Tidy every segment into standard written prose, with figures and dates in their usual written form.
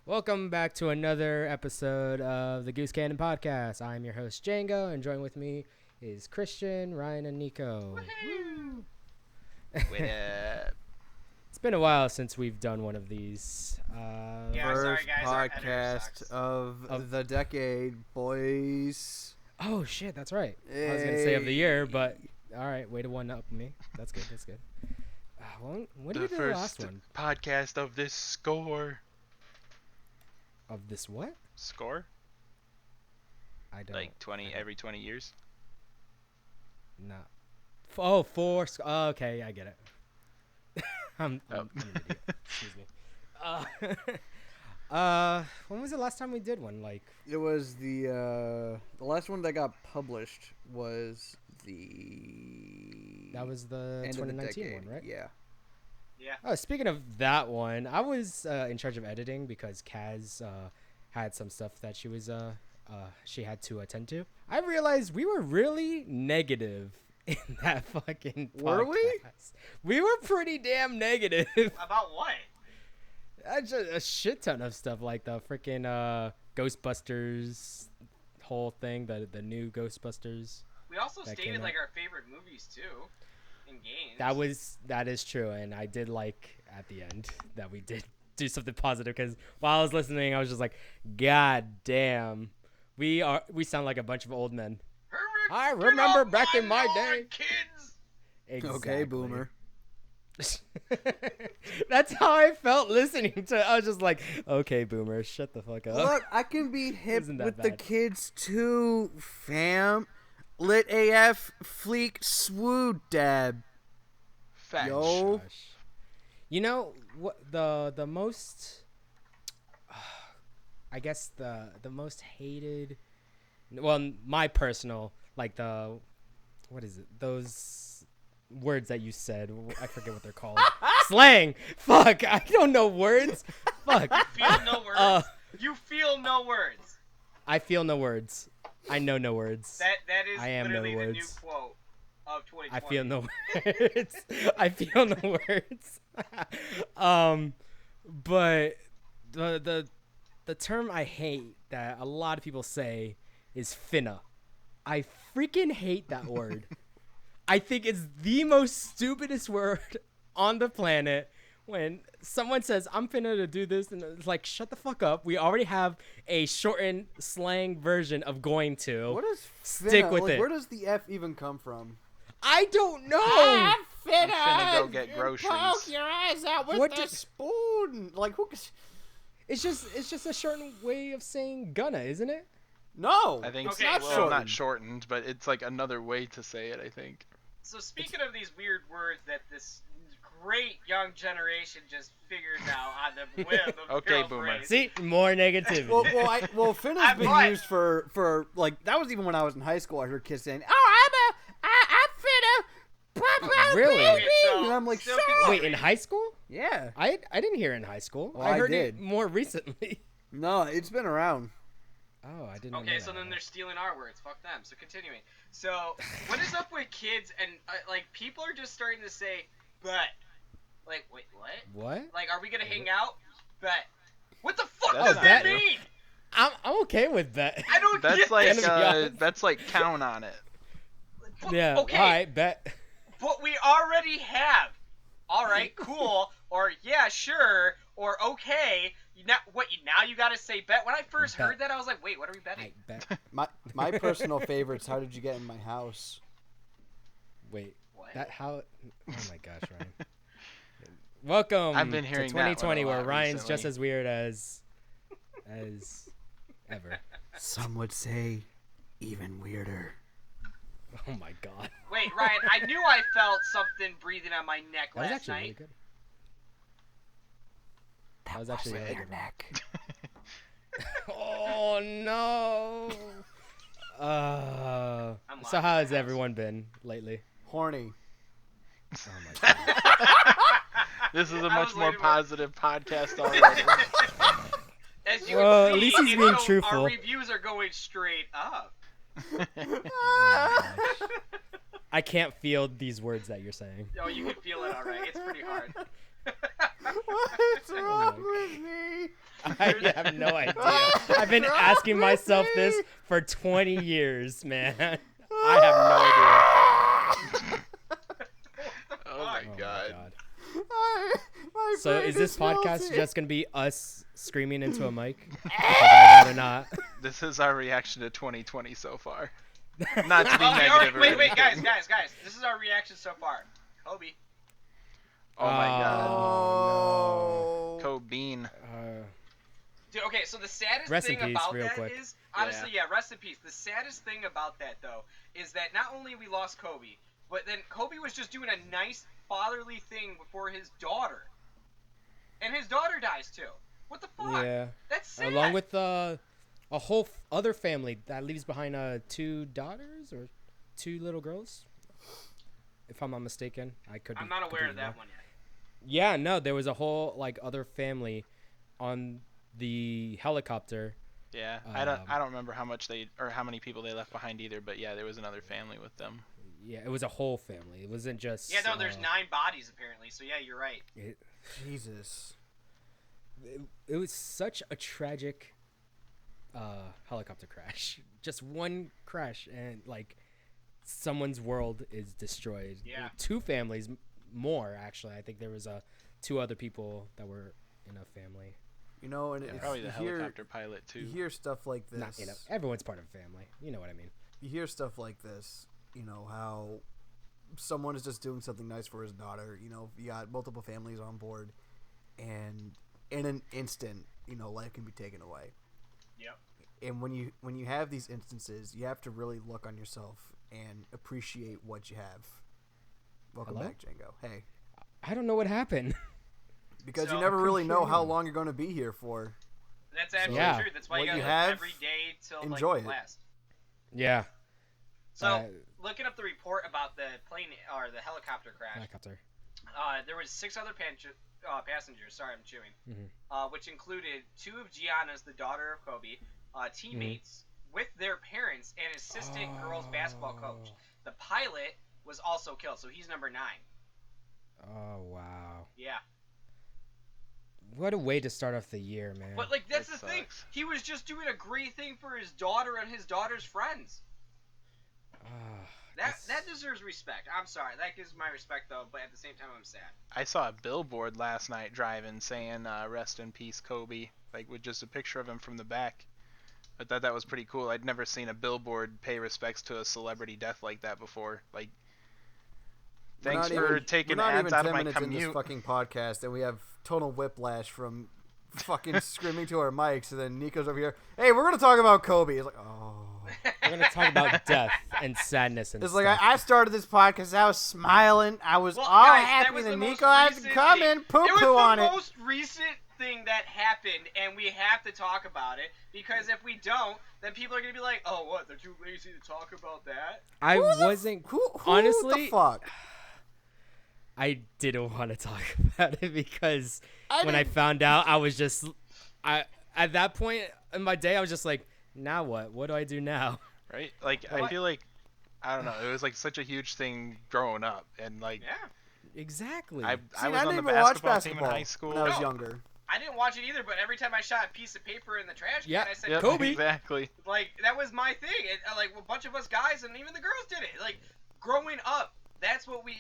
Welcome back to another episode of the Goose Cannon podcast. I'm your host Jango, and joining with me is Kristian, Ryan, and Nicco. What up? It's been a while since we've done one of these. Yeah, sorry, First guys, our editor podcast sucks. of the decade, boys. Oh shit, that's right. I was gonna say of the year, but all right, way to one up me. That's good. That's good. When did we do the last one? Podcast of this score. Of this what? Score? I don't. Like 20 every 20 years? No. Oh, four. Okay, I get it. I'm an idiot. Excuse me. When was the last time we did one? Like, It was the last one that got published was the that was the end of the 2019 decade. one, right? Yeah. Yeah. Oh, speaking of that one, I was in charge of editing because Kaz had some stuff that she had to attend to. I realized we were really negative in that fucking podcast. Were we? We were pretty damn negative. About what? Just a shit ton of stuff, like the freaking Ghostbusters whole thing, the new Ghostbusters. We also That stated came like out. our favorite movies too, in games. That is true, and I did like at the end that we did do something positive, because while I was listening, I was just like, God damn, we sound like a bunch of old men. I remember back in my day. Kids. Exactly. Okay, boomer. That's how I felt listening to it. I was just like, okay, boomer, shut the fuck up. Look, I can be hip Isn't that with the bad? kids too, fam. Lit AF, fleek, swoo, dab. Fact. Yo. Gosh. You know what the most I guess the most hated, well, my personal, like what is it, those words that you said, I forget what they're called. Slang. Fuck, I don't know words. Fuck. Feel no words. You feel no words. I feel no words. I know no words. That is I am no literally the new words. quote of 2020. I feel no words. I feel no words. But the term I hate that a lot of people say is finna. I freaking hate that word. I think it's the most stupidest word on the planet. When someone says, I'm finna to do this, and it's like, shut the fuck up. We already have a shortened slang version of going to. What is Stick finna? with Like, it. where does the F even come from? I don't know. I'm finna go get groceries. Poke your eyes out with What the did- spoon. Like, who? It's just a shortened way of saying gonna, isn't it? No. I think Okay, so. well, Well, shortened. not shortened, but it's like another way to say it, I think. So speaking of these weird words that this great young generation just figured out on the whim of Okay, girl boomer. phrase. See, more negativity. Well, Finna's I'm been right. used for like, that was even when I was in high school. I heard kids saying, "Oh, I'm Finna, pop out, Really? baby," Okay, so- and I'm like, so "Shut can- up." Wait, in high school? Yeah, I didn't hear it in high school. Oh, I I heard did. it more recently. no, it's been around. Oh, I didn't know Okay, that. so then they're stealing our words. Fuck them. So continuing. So what is up with kids and like people are just starting to say, "Bet." Like, wait, what? What? Like, are we gonna hang out? Bet. What the fuck That's does that bet. mean? I'm okay with that. I don't That's get like this. that's like count on it. But- Yeah, Okay, alright, bet. but we already have. All right, cool. Or yeah, sure. Or okay. Now you gotta say bet. When I first Bet. heard that, I was like, wait, what are we betting? I bet. My personal favorites. How did you get in my house? Wait, What? that how? Oh my gosh, Ryan. Welcome I've been hearing to that one a 2020, where lot Ryan's recently. just as weird as ever. Some would say, even weirder. Oh my god, Wait, Ryan, I knew I felt something breathing on my neck that was last actually night. really good. That was actually really good. neck. Oh no. I'm So locked how in has the house. everyone been lately? Horny. Oh my god. This is a I much was more waiting for- positive podcast already. As you Well, can at see, least he's it's being go- truthful. Our reviews are going straight up. I can't feel these words that you're saying. Oh, you can feel it, all right. It's pretty hard. What's wrong with me? I have no idea. I've been asking myself this for 20 years, man. I have no idea. Oh my god. So is this podcast melted. just gonna be us screaming into a mic? Because I'd rather not. This is our reaction to 2020 so far. Not to be Oh, negative. or wait, anything. guys. This is our reaction so far. Kobe. Oh my god. Oh. Cobean. Dude, okay, so the saddest Rest in thing peace, about real that quick. is, honestly, yeah, rest in peace. The saddest thing about that, though, is that not only we lost Kobe, but then Kobe was just doing a nice fatherly thing for his daughter. And his daughter dies, too. What the fuck? Yeah. That's sad. Along with a whole other family that leaves behind 2 daughters or 2 little girls, if I'm not mistaken. I'm not aware of that one yet. Yeah, no, there was a whole other family on the helicopter. Yeah, I don't remember how many people they left behind either, but yeah, there was another family with them. Yeah, it was a whole family. It wasn't just. Yeah, no, there's 9 bodies apparently. So yeah, you're right. Jesus. It was such a tragic helicopter crash. Just one crash and someone's world is destroyed. Yeah. 2 families more actually. I think there was 2 other people that were in a family. You know, and Yeah, it's, probably the you hear, helicopter pilot too. you hear stuff like this. Not, everyone's part of a family. You know what I mean. You hear stuff like this. You know how someone is just doing something nice for his daughter. You know, you got multiple families on board, and in an instant, life can be taken away. Yep. And when you have these instances, you have to really look on yourself and appreciate what you have. Welcome Hello? back, Jango. Hey. I don't know what happened. Because So- you never really know how you. long you're going to be here for. That's absolutely Yeah. true. That's why What you you gotta have, live every day till enjoy like it. last. Yeah. So looking up the report about the plane or the helicopter crash, Helicopter. there was 6 other passengers. Sorry, I'm chewing. Mhm. Which included 2 of Gianna's, the daughter of Kobe, teammates with their parents and assistant girls basketball coach. The pilot was also killed, so he's number 9. Oh wow. Yeah. What a way to start off the year, man. But that's That the thing. sucks. He was just doing a great thing for his daughter and his daughter's friends. That deserves respect. I'm sorry. That gives my respect though, but at the same time I'm sad. I saw a billboard last night driving saying "Rest in peace, Kobe," with just a picture of him from the back. I thought that was pretty cool. I'd never seen a billboard pay respects to a celebrity death like that before. Thanks for taking We're not ads even out 10 of my minutes in this commute. fucking podcast, and we have total whiplash from fucking screaming to our mics, and then Nico's over here. Hey, we're gonna talk about Kobe. It's like, oh. We're gonna talk about death and sadness and It's stuff. like I started this podcast. I was smiling. I was Well, all guys, that happy. was Then the most Nico has to recent come thing. in, poo It was poo on the it. most recent thing that happened, and we have to talk about it because if we don't, then people are gonna be like, "Oh, what? They're too lazy to talk about that." I Who the wasn't. Who honestly, the fuck? I didn't want to talk about it because I when I didn't- found out, I was just, at that point in my day, I was just like, now what? What do I do now? Right? I feel like, I don't know, it was such a huge thing growing up, and Yeah. Exactly. I See, was I on didn't the even watch basketball team in basketball high school. when I was No. younger. I didn't watch it either, but every time I shot a piece of paper in the trash can, Yeah. I said, Yep, Kobe. exactly. that was my thing. A bunch of us guys and even the girls did it. Growing up, that's what we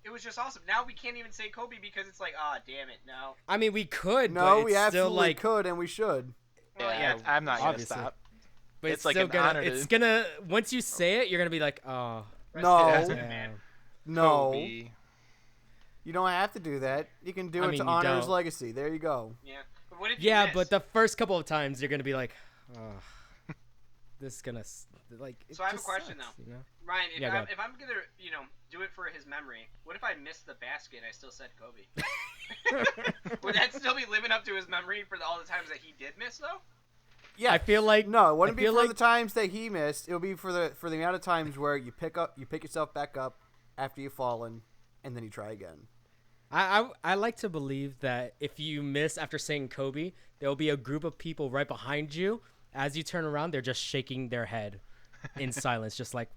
it was just awesome. Now we can't even say Kobe because it's damn it, no. I mean, we could. No, but we it's absolutely still could, and we should. Well, Yeah, I'm not gonna obviously. stop. But It's it's like still an gonna. honor It's to- gonna. Once you say it, you're gonna be like, oh. Rest No. in peace, yeah. man. No, Kobe. you don't have to do that. You can do I it mean, to you honor his don't. legacy. There you go. Yeah. But what did you Yeah, miss? but the first couple of times, you're gonna be like, oh, this is gonna it So I have a just question, sucks, you know? Ryan, Yeah, go ahead. if I'm gonna do it for his memory, what if I missed the basket and I still said Kobe? Would that still be living up to his memory for all the times that he did miss though? Yeah, I feel like no, it wouldn't I be feel for like- the times that he missed. It'll be for the amount of times where you pick yourself back up after you've fallen, and then you try again. I like to believe that if you miss after saying Kobe, there will be a group of people right behind you. As you turn around, they're just shaking their head in silence, just like,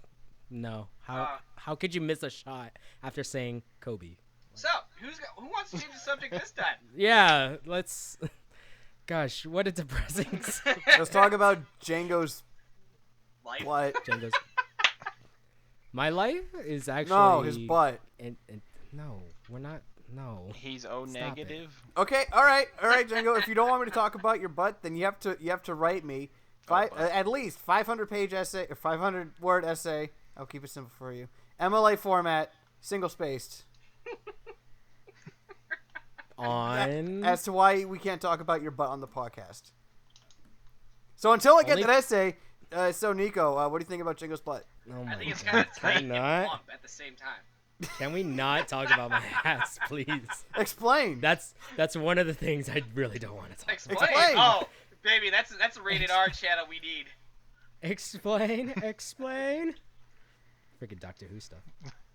no. How could you miss a shot after saying Kobe? So who's Who wants to change the subject this time? Yeah, let's. Gosh, what a depressing. Let's talk about Jango's Life. butt. Jango's. My life is actually. No, his butt. And no, we're not. No. He's O Stop negative. Okay, all right, Jango. If you don't want me to talk about your butt, then you have to write me at least 500-page essay or 500-word essay. I'll keep it simple for you. MLA format, single spaced. On. As to why we can't talk about your butt on the podcast. So until I get Only- that essay, so Nicco, what do you think about Jango's butt? Oh my I think it's God. kind of tight Can and not? plump at the same time. Can we not talk about my ass, please? Explain. That's one of the things I really don't want to talk Explain. about. Explain. Oh, baby, that's a rated R channel we need. Explain. Freaking Doctor Who stuff.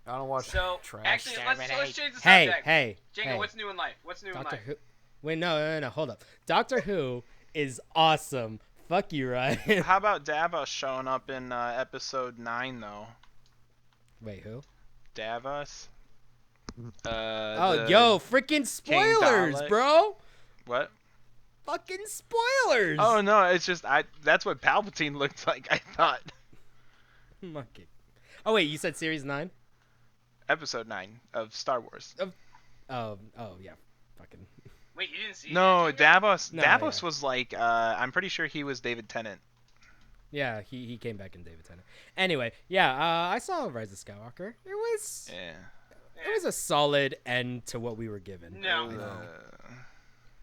I don't watch So, trash. actually, let's change the Hey, subject. hey, Jango, hey. what's new in life? What's new in Doctor life? Who. Wait, no, hold up. Doctor Who is awesome. Fuck you, Ryan. How about Davos showing up in episode 9 though? Wait, who? Davos. Yo, freaking spoilers, Dalek. bro. What? Fucking spoilers. Oh no, it's just that's what Palpatine looked like. I thought. Monkey. Oh wait, you said series 9? Episode 9 of Star Wars. Oh yeah. Fucking. Wait, you didn't see No, that? Davos. No, Davos yeah. was like. I'm pretty sure he was David Tennant. Yeah, he came back in David Tennant. Anyway, yeah, I saw Rise of Skywalker. Yeah. It was a solid end to what we were given. No.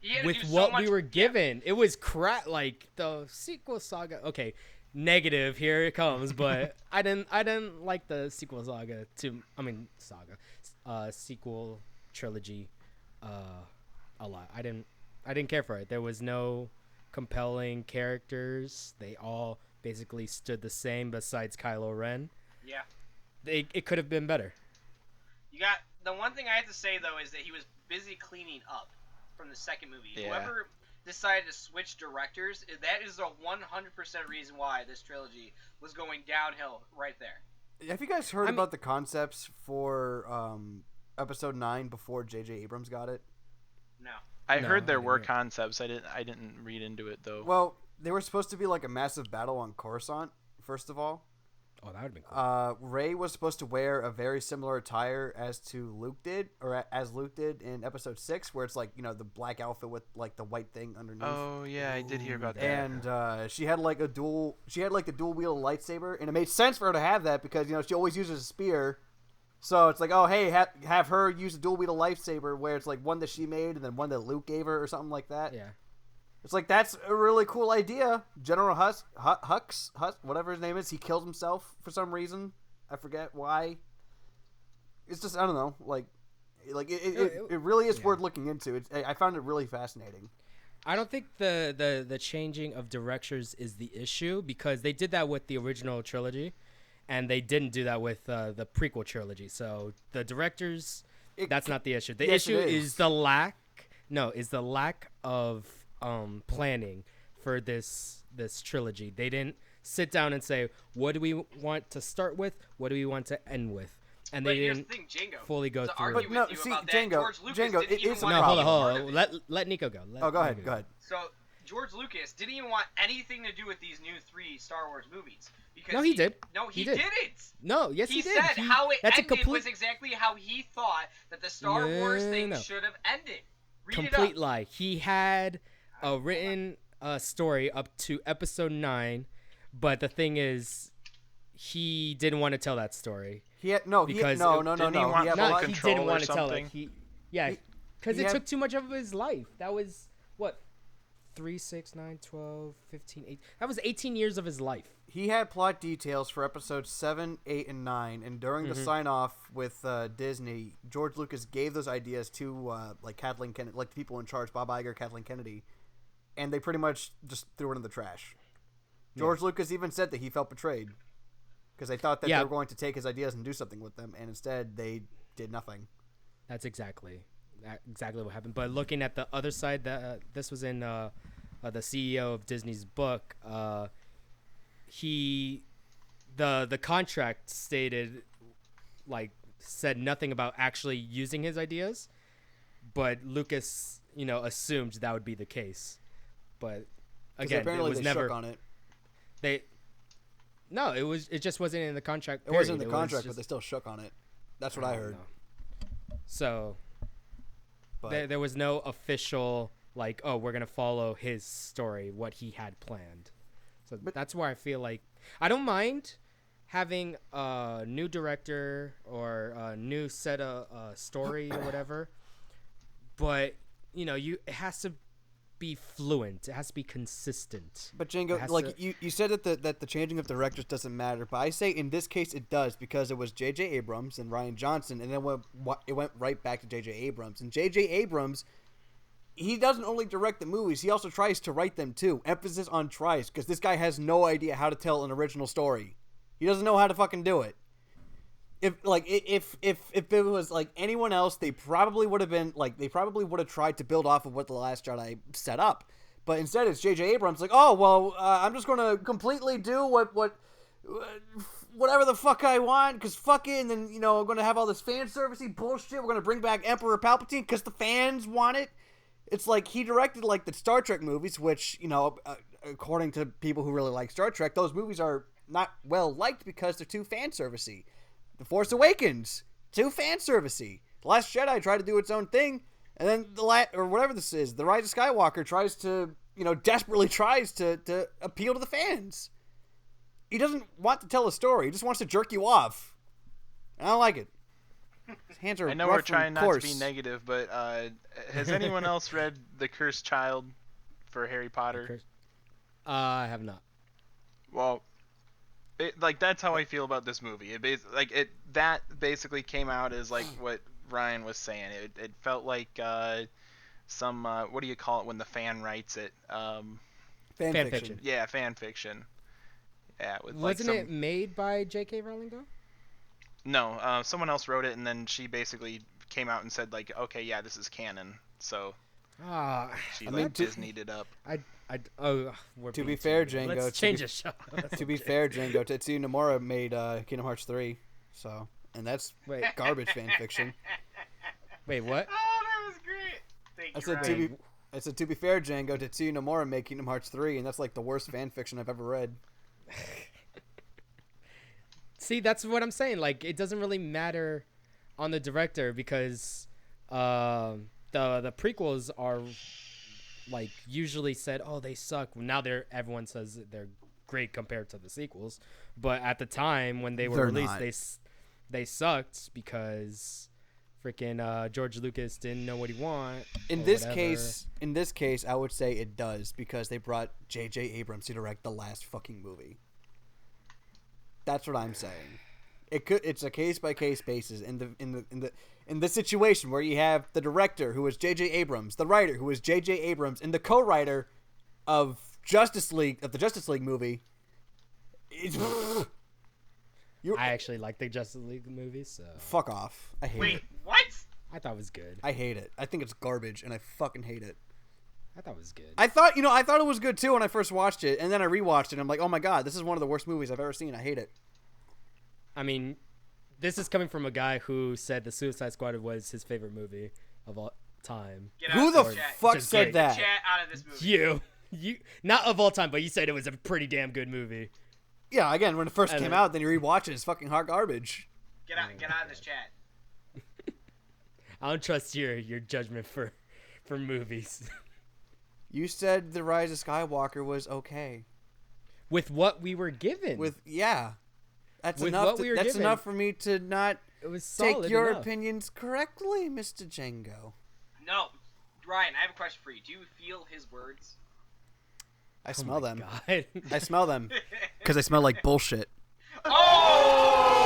He had to do With so what much- we were given, it was crap. Like the sequel saga. Okay, negative. Here it comes. But I didn't like the sequel saga. Sequel trilogy. A lot. I didn't care for it. There was no compelling characters. They all basically stood the same besides Kylo Ren. Yeah. It could have been better. You got the one thing I have to say though is that he was busy cleaning up from the second movie. Yeah. Whoever decided to switch directors, that is the 100% reason why this trilogy was going downhill right there. Have you guys heard about the concepts for episode 9 before J.J. Abrams got it? No. I No, heard there I were didn't. concepts. I didn't read into it though. Well, they were supposed to be like a massive battle on Coruscant, first of all. Oh, that would have been cool. Rey was supposed to wear a very similar attire as Luke did in episode 6, where it's like, the black outfit with like the white thing underneath. Oh yeah, I did hear about that. And she had like the dual wield lightsaber, and it made sense for her to have that because she always uses a spear. So it's like, oh hey, have her use a dual wield lightsaber where it's like one that she made and then one that Luke gave her or something like that. Yeah. It's like, that's a really cool idea. General Hux, whatever his name is, he killed himself for some reason. I forget why. It's just, I don't know, it really is worth looking into. I found it really fascinating. I don't think the changing of directors is the issue because they did that with the original trilogy, and they didn't do that with the prequel trilogy. So the directors, that's not the issue. The Yes, issue it is. is the lack of planning for this trilogy. They didn't sit down and say, what do we want to start with? What do we want to end with? And But they here's didn't the thing, Jango. fully go to through argue it. But no, with you see, about that, Jango, George Lucas Jango, didn't it even is a want No, to hold be on, a hold part on. of it. Let Nicco go. Oh, go ahead. So George Lucas didn't even want anything to do with these new 3 Star Wars movies because No, he did. No, he He did. didn't. No, yes, He he did. said how it that's a ended complete was exactly how he thought that the Star Wars thing No. should have ended. Read complete it up. lie. He had a written story up to episode 9, but the thing is, he didn't want to tell that story. He had no, Because no. didn't he want He had full a lot- He control didn't or want to tell something? it. He- Because he it had- took too much of his life. That was what 3, 6, 9, 12, 15, 8. That was 18 years of his life. He had plot details for episodes 7, 8, and 9, and during the sign-off with Disney, George Lucas gave those ideas to Kathleen Kennedy, like the people in charge, Bob Iger, Kathleen Kennedy, and they pretty much just threw it in the trash. George Lucas even said that he felt betrayed because they thought that they were going to take his ideas and do something with them, and instead they did nothing. That's exactly what happened. But looking at the other side, this was in the CEO of Disney's book. The contract stated, said nothing about actually using his ideas. but Lucas, assumed that would be the case. But 'Cause again, apparently it was they never. shook on it. No, it just wasn't in the contract. It wasn't in period. the It was contract, but just- they still shook on it. That's what I heard. know. So But there was no official like, oh, we're gonna follow his story, what he had planned. So that's where I feel like I don't mind having a new director or a new set of story or whatever, but it has to be fluent. It has to be consistent. But It Jango, has like to- you said that the changing of directors doesn't matter, but I say in this case it does because it was J.J. Abrams and Ryan Johnson, and then it went right back to J.J. Abrams. And J.J. Abrams, he doesn't only direct the movies; he also tries to write them too. Emphasis on tries, because this guy has no idea how to tell an original story. He doesn't know how to fucking do it. If it was like anyone else, they probably would have tried to build off of what The Last Jedi set up. But instead, it's J.J. Abrams like, oh well, I'm just gonna completely do whatever the fuck I want, because fuck it, and then I'm gonna have all this fan servicey bullshit. We're gonna bring back Emperor Palpatine because the fans want it. It's like he directed like the Star Trek movies, which according to people who really like Star Trek, those movies are not well liked because they're too fan servicey. The Force Awakens, too fan servicey. The Last Jedi tried to do its own thing, and then or whatever this is, The Rise of Skywalker tries to, desperately tries to appeal to the fans. He doesn't want to tell a story. He just wants to jerk you off. I don't like it. His hands are I know rough we're trying and not coarse. to be negative, but has anyone else read The Cursed Child for Harry Potter? I have not. Well, that's how I feel about this movie. That basically came out as like what Ryan was saying. It felt like some what do you call it when the fan writes it? Fan Fan fiction. fiction. Yeah, fan fiction. Yeah, with Wasn't it made by J.K. Rowling though? No, someone else wrote it, and then she basically came out and said like, okay, yeah, this is canon. So she Disney'd it up. To be fair, Jango. Let's change the show. To be fair, Jango, Tetsuya Nomura made Kingdom Hearts 3, and that's garbage fan fiction. Wait, what? Oh, that was great. Thank you, I said to be fair, Jango, Tetsuya Nomura made Kingdom Hearts 3, and that's like the worst fan fiction I've ever read. See, that's what I'm saying. Like, it doesn't really matter on the director because the prequels are like usually said, oh, they suck. Now everyone says that they're great compared to the sequels, but at the time when they were released, they sucked because freaking George Lucas didn't know what he wanted. In this case, I would say it does because they brought J.J. Abrams to direct the last fucking movie. That's what I'm saying. It's a case by case basis in the situation where you have the director who is J.J. Abrams, the writer who is J.J. Abrams, and the co-writer of the Justice League movie. I actually like the Justice League movie, so fuck off. I hate it. Wait, what? I thought it was good. I hate it. I think it's garbage, and I fucking hate it. I thought it was good. I thought it was good too when I first watched it, and then I rewatched it. And I'm like, oh my god, this is one of the worst movies I've ever seen. I hate it. I mean, this is coming from a guy who said the Suicide Squad was his favorite movie of all time. Who the fuck said that? Chat out of this movie. You, not of all time, but you said it was a pretty damn good movie. Yeah, again, when it first came out, then you rewatch it, it's fucking hot garbage. Get out of this chat. I don't trust your judgment for movies. You said The Rise of Skywalker was okay. With what we were given. That's With enough. what we were That's given, enough for me to not it was solid take your enough. opinions correctly, Mr. Jango. No, Ryan, I have a question for you. Do you feel his words? I smell them. God. I smell them because I smell like bullshit. Oh!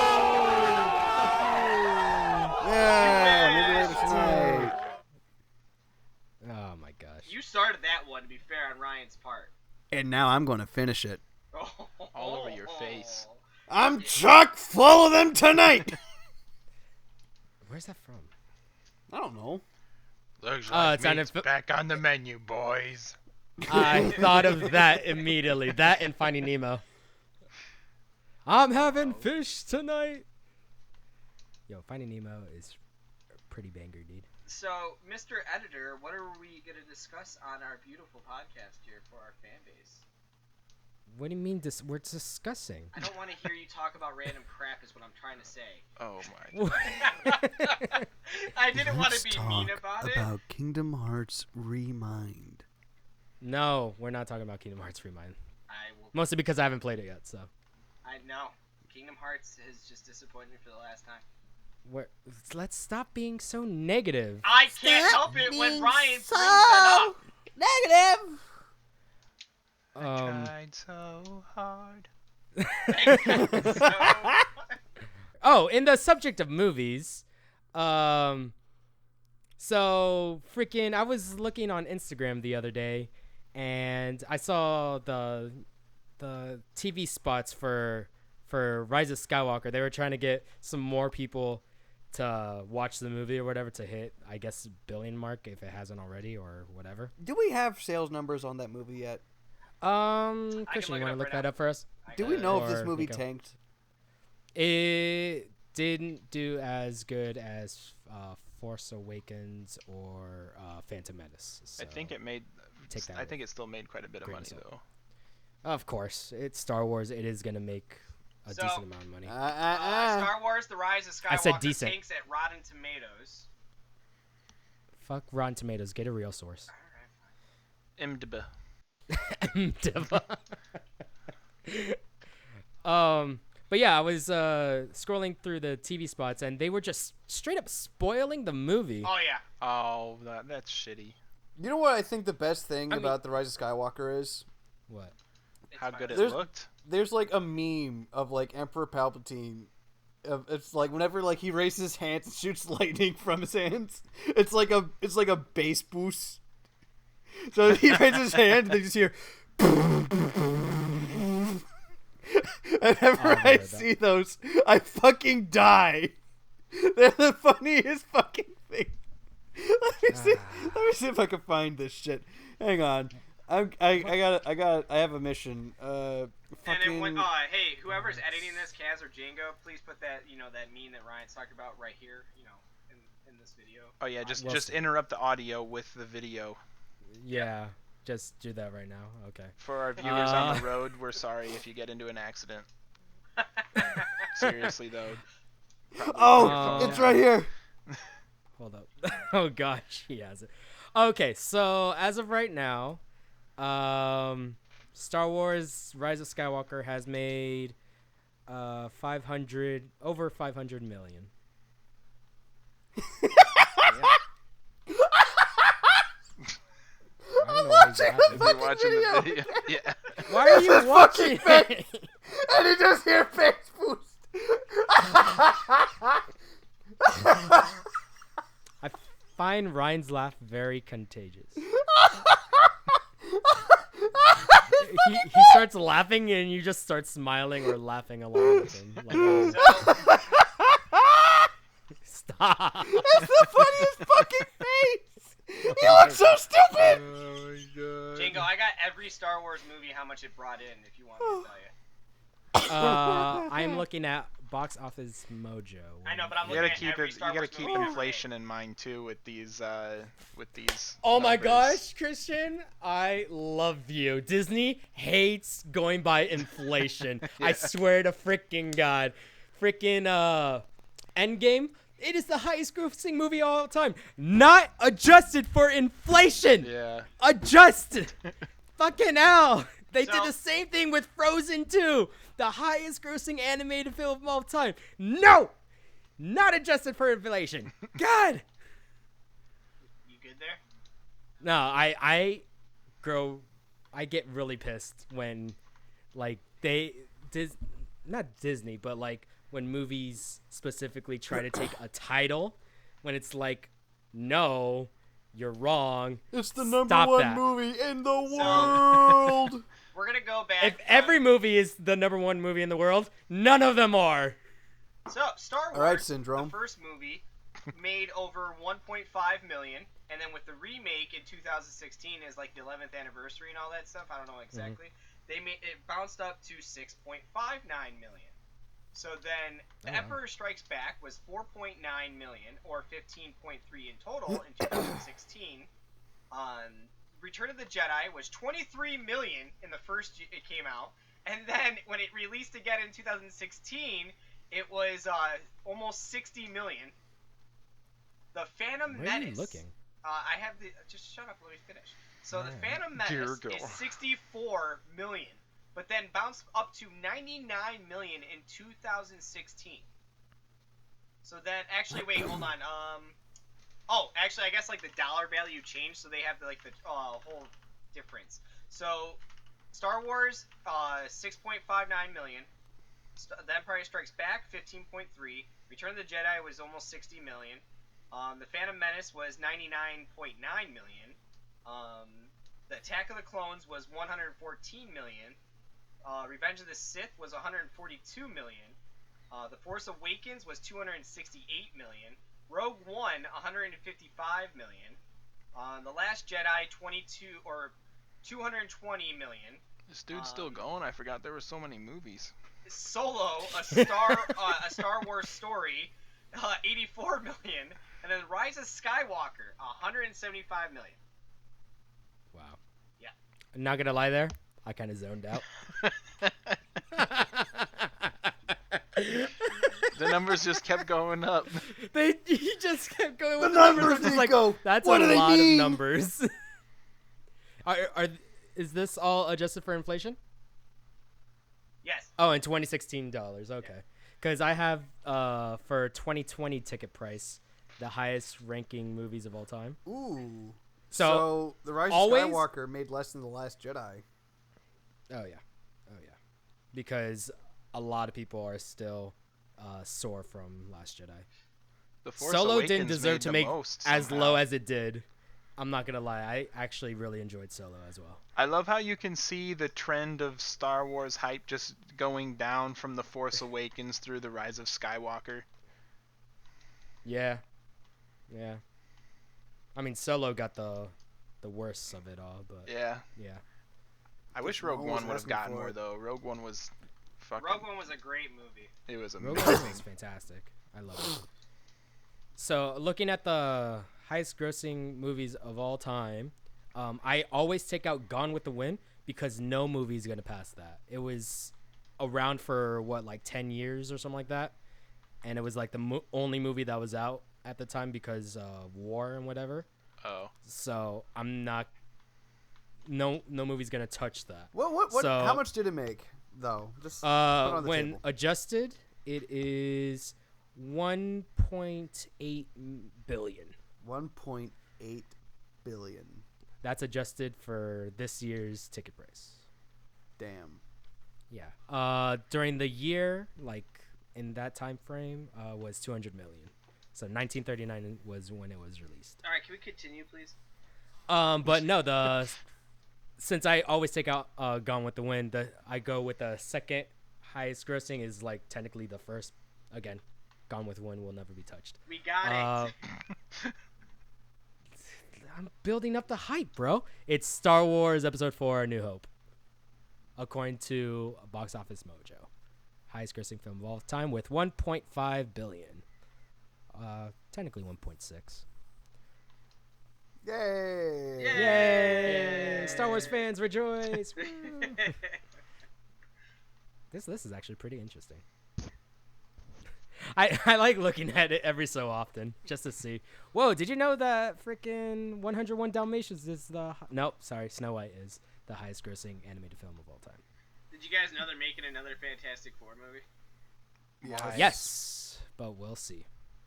Yeah, maybe later tonight. Oh my gosh. You started that one, to be fair, on Ryan's part. And now I'm going to finish it. All over your face. I'm chock full of them tonight. Where's that from? I don't know. Looks like meat's back on the menu, boys. I thought of that immediately. That and Finding Nemo. I'm having fish tonight. Yo, Finding Nemo is a pretty banger, dude. So, Mr. Editor, what are we going to discuss on our beautiful podcast here for our fan base? What do you mean we're discussing? I don't want to hear you talk about random crap is what I'm trying to say. Oh my god. I didn't want to Let's be mean talk about it. about Kingdom Hearts Remind. No, we're not talking about Kingdom Hearts Remind. I will. Mostly because I haven't played it yet, so. I know. Kingdom Hearts has just disappointed me for the last time. Let's stop being so negative. I can't help it when Ryan brings that up. Negative. I tried so hard. Oh, in the subject of movies, so freaking, I was looking on Instagram the other day, and I saw the TV spots for Rise of Skywalker. They were trying to get some more people to watch the movie or whatever to hit, I guess, billion mark if it hasn't already or whatever. Do we have sales numbers on that movie yet? Christian, you want to look that up for us? Do we know if this Or movie Nicco. tanked? It didn't do as good as Force Awakens or Phantom Menace. So I think it made. take that I think it still made quite a bit of grain money of salt. though. Of course, it's Star Wars. It is gonna make a So, decent amount of money. Star Wars: The Rise of Skywalker I said decent. tanks at Rotten Tomatoes. Fuck Rotten Tomatoes. Get a real source. IMDb. But yeah, I was scrolling through the TV spots, and they were just straight up spoiling the movie. Oh yeah. Oh, that's shitty. You know what I think the best thing I mean- about The Rise of Skywalker is? What? It's How fine. good it There's- looked. There's like a meme of like Emperor Palpatine. It's like whenever like he raises his hands and shoots lightning from his hands. It's like a bass boost. So he raises his hand and they just hear. Whenever I've I heard that. see those, I fucking die. They're the funniest fucking thing. Let me see if I can find this shit. Hang on. I have a mission. And Fucking. then when, hey, whoever's editing this, Kaz or Jango, please put that, that meme that Ryan's talking about right here, in this video. Oh yeah, just Wilson. interrupt the audio with the video. Yeah, just do that right now. Okay. For our viewers on the road, we're sorry if you get into an accident. Seriously though. Oh, it's right here. Hold up. Oh gosh, he has it. Okay, so as of right now, Star Wars: Rise of Skywalker has made over 500 million. I don't know why he's laughing. If you're watching the video, yeah. Why are you His watching fucking it? And he just hear face boost. I find Ryan's laugh very contagious. he starts laughing and you just start smiling or laughing along with him. Like, oh, stop. It's the funniest fucking face. He looks so stupid. Oh my god. Jango, I got every Star Wars movie, how much it brought in, if you want me to tell you. I'm looking at Box Office Mojo. I know, but I'm You looking gotta at keep every it. Star You gotta Wars keep movie. inflation in mind too with these. Oh my numbers. gosh, Christian, I love you. Disney hates going by inflation. I swear to freaking God. Freaking Endgame, it is the highest grossing movie of all time. Not adjusted for inflation. Yeah. Adjusted. Fucking hell. They did So- the same thing with Frozen 2. The highest grossing animated film of all time. No! Not adjusted for inflation. God! You good there? No, I get really pissed when, like, not Disney, but like when movies specifically try to take a title, when it's like, no, you're wrong. It's the number Stop one that. movie in the world. We're gonna go back. If every movie is the number one movie in the world, none of them are. So, Star Wars, All right, Syndrome. the first movie, made over 1.5 million, and then with the remake in 2016 is like the 11th anniversary and all that stuff. I don't know exactly. It bounced up to 6.59 million. So then, The wow. Emperor Strikes Back was 4.9 million, or 15.3 in total in 2016. Return of the Jedi was 23 million in the first it came out, and then when it released again in 2016, it was almost 60 million. The Phantom Where are you Menace. looking? I have the. Just shut up. Let me finish. So the Alright. Phantom Menace Dear is God. 64 million, but then bounced up to 99 million in 2016. So then, actually, wait, hold on. Oh, actually, I guess like the dollar value changed, so they have the whole difference. So, Star Wars, 6.59 million. The Empire Strikes Back, 15.3. Return of the Jedi was almost 60 million. The Phantom Menace was 99.9 million. The Attack of the Clones was 114 million. Revenge of the Sith was 142 million. The Force Awakens was 268 million. Rogue One, 155 million. The Last Jedi, 220 million. This dude's still going? I forgot there were so many movies. Solo, a Star Wars story, 84 million. And then Rise of Skywalker, 175 million. Wow. Yeah. I'm not gonna lie there. I kind of zoned out. The numbers just kept going up. He just kept going with The the numbers. numbers, I'm just like, Nicco. that's What a do they lot of mean? numbers. Is this all adjusted for inflation? Yes. Oh, in 2016 dollars. Okay. Because I have for 2020 ticket price the highest ranking movies of all time. Ooh. So, The Rise always- of Skywalker made less than The Last Jedi. Oh yeah. Because a lot of people are still sore from Last Jedi. The Force Solo Awakens didn't deserve made to the make most as somehow. low as it did. I'm not gonna lie. I actually really enjoyed Solo as well. I love how you can see the trend of Star Wars hype just going down from The Force Awakens through The Rise of Skywalker. Yeah. I mean, Solo got the worst of it all, but Yeah. yeah. I wish Just Rogue always One would have asking gotten for more it. though. Rogue One was fucking. Rogue One was a great movie. It was Rogue amazing. One is fantastic. I love it. So, looking at the highest grossing movies of all time, I always take out Gone with the Wind because no movie is going to pass that. It was around for, like 10 years or something like that. And it was like the only movie that was out at the time because of war and whatever. Oh. So, I'm not... No movie's going to touch that. What? So- How much did it make, though? Just put it on the When table. adjusted, it is 1.8 billion. 1.8 billion. That's adjusted for this year's ticket price. Damn. Yeah. During the year, like in that time frame, was 200 million. So 1939 was when it was released. All right, can we continue, please? But no, since I always take out Gone with the Wind, I go with the second highest grossing is like technically the first. Again, Gone with the Wind will never be touched. We got it. I'm building up the hype, bro. It's Star Wars Episode 4: A New Hope, according to Box Office Mojo. Highest grossing film of all time with 1.5 billion. Technically 1.6. Yay! Yay! Star Wars fans rejoice! Woo! This is actually pretty interesting. I like looking at it every so often just to see. Whoa, did you know that freaking 101 Dalmatians is Snow White is the highest grossing animated film of all time. Did you guys know they're making another Fantastic Four movie? Yes. Yes, but we'll see.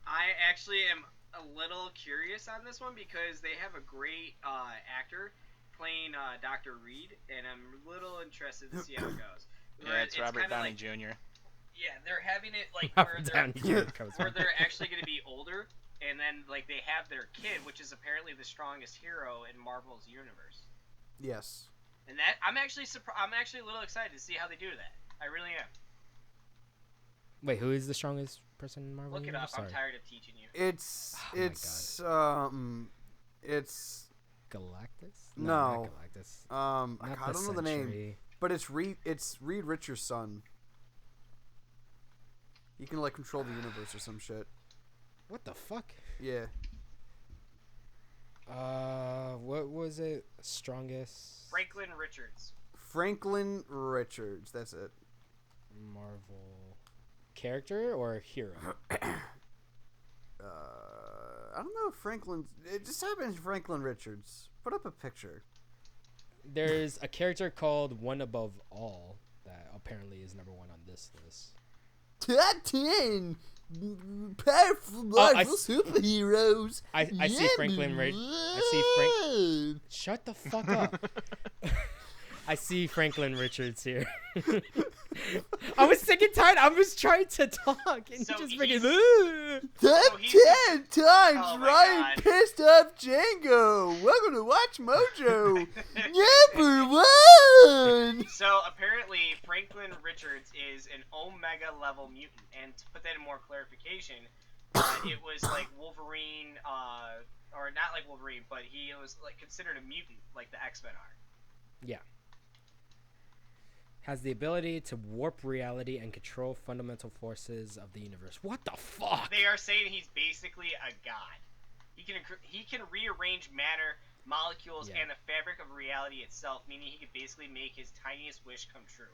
I actually am a little curious on this one because they have a great actor playing Dr. Reed, and I'm a little interested to see how it goes. Yeah, it's Robert kinda Downey like, Jr. Yeah, they're having it like Robert Downey Jr. comes where from. they're actually going to be older, and then like they have their kid, which is apparently the strongest hero in Marvel's universe. Yes. And that I'm actually a little excited to see how they do that. I really am. Wait, who is the strongest person in Marvel? Look it up. Sorry. I'm tired of teaching you. It's Oh my it's Galactus? No. Not Galactus. I don't know the name, Sentry. but it's Reed Richards' son. He can like control the universe or some shit. What the fuck? Yeah. What was it? Strongest Franklin Richards. Franklin Richards. That's it. Marvel character or hero? I don't know if Franklin. It just happens Franklin Richards. Put up a picture. There's a character called One Above All that apparently is number 1 on this list. Top 10 powerful Marvel superheroes. I see Franklin Shut the fuck up. I see Franklin Richards here. I was sick and tired. I was trying to talk and So just he's- freaking. Top he's 10 times Oh my Ryan God. pissed off Jango. Welcome to Watch Mojo. Number 1. So apparently Franklin Richards is an Omega level mutant, and to put that in more clarification, it was like Wolverine, or not like Wolverine, but he was like considered a mutant, like the X-Men are. Yeah. Has the ability to warp reality and control fundamental forces of the universe. What the fuck? They are saying he's basically a god. He can rearrange matter, molecules, Yeah. and the fabric of reality itself, meaning he could basically make his tiniest wish come true.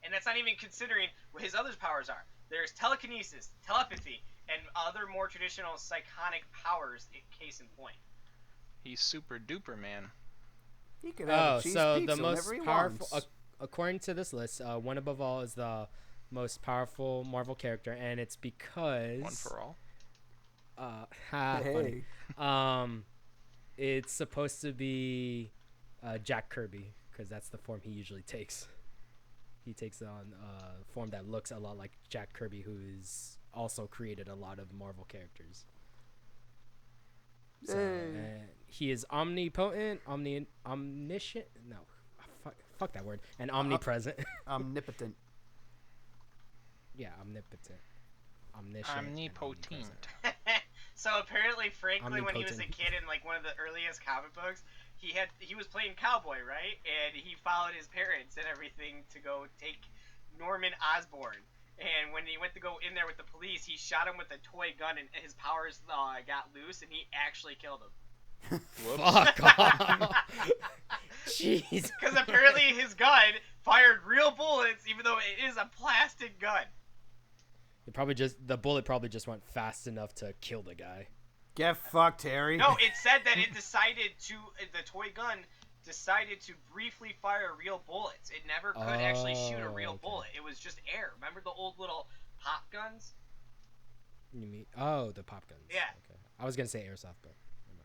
And that's not even considering what his other powers are. There's telekinesis, telepathy, and other more traditional psychonic powers, case in point. He's super duper man. He could have a cheese so pizza the most whenever he powerful, wants. according to this list, One Above All is the most powerful Marvel character, and it's because One for all. funny. It's supposed to be Jack Kirby because that's the form he usually takes. He takes on a form that looks a lot like Jack Kirby, who's also created a lot of Marvel characters. So, Hey. he is omnipotent, omniscient. No, fuck that word. And omnipresent. Omnipotent. Yeah, omnipotent, omniscient, and Omnipotent. omnipresent. So apparently Franklin, when he was a Omnipotent. kid in like one of the earliest comic books, he was playing cowboy, right? And he followed his parents and everything to go take Norman Osborn. And when he went to go in there with the police, he shot him with a toy gun, and his powers got loose, and he actually killed him. Fuck off. Jeez. Because apparently his gun fired real bullets, even though it is a plastic gun. The bullet probably just went fast enough to kill the guy. Get fucked, Harry. No, it said that the toy gun decided to briefly fire real bullets. It never could actually shoot a real okay. bullet. It was just air. Remember the old little pop guns? You mean the pop guns? Yeah. Okay. I was gonna say airsoft, but never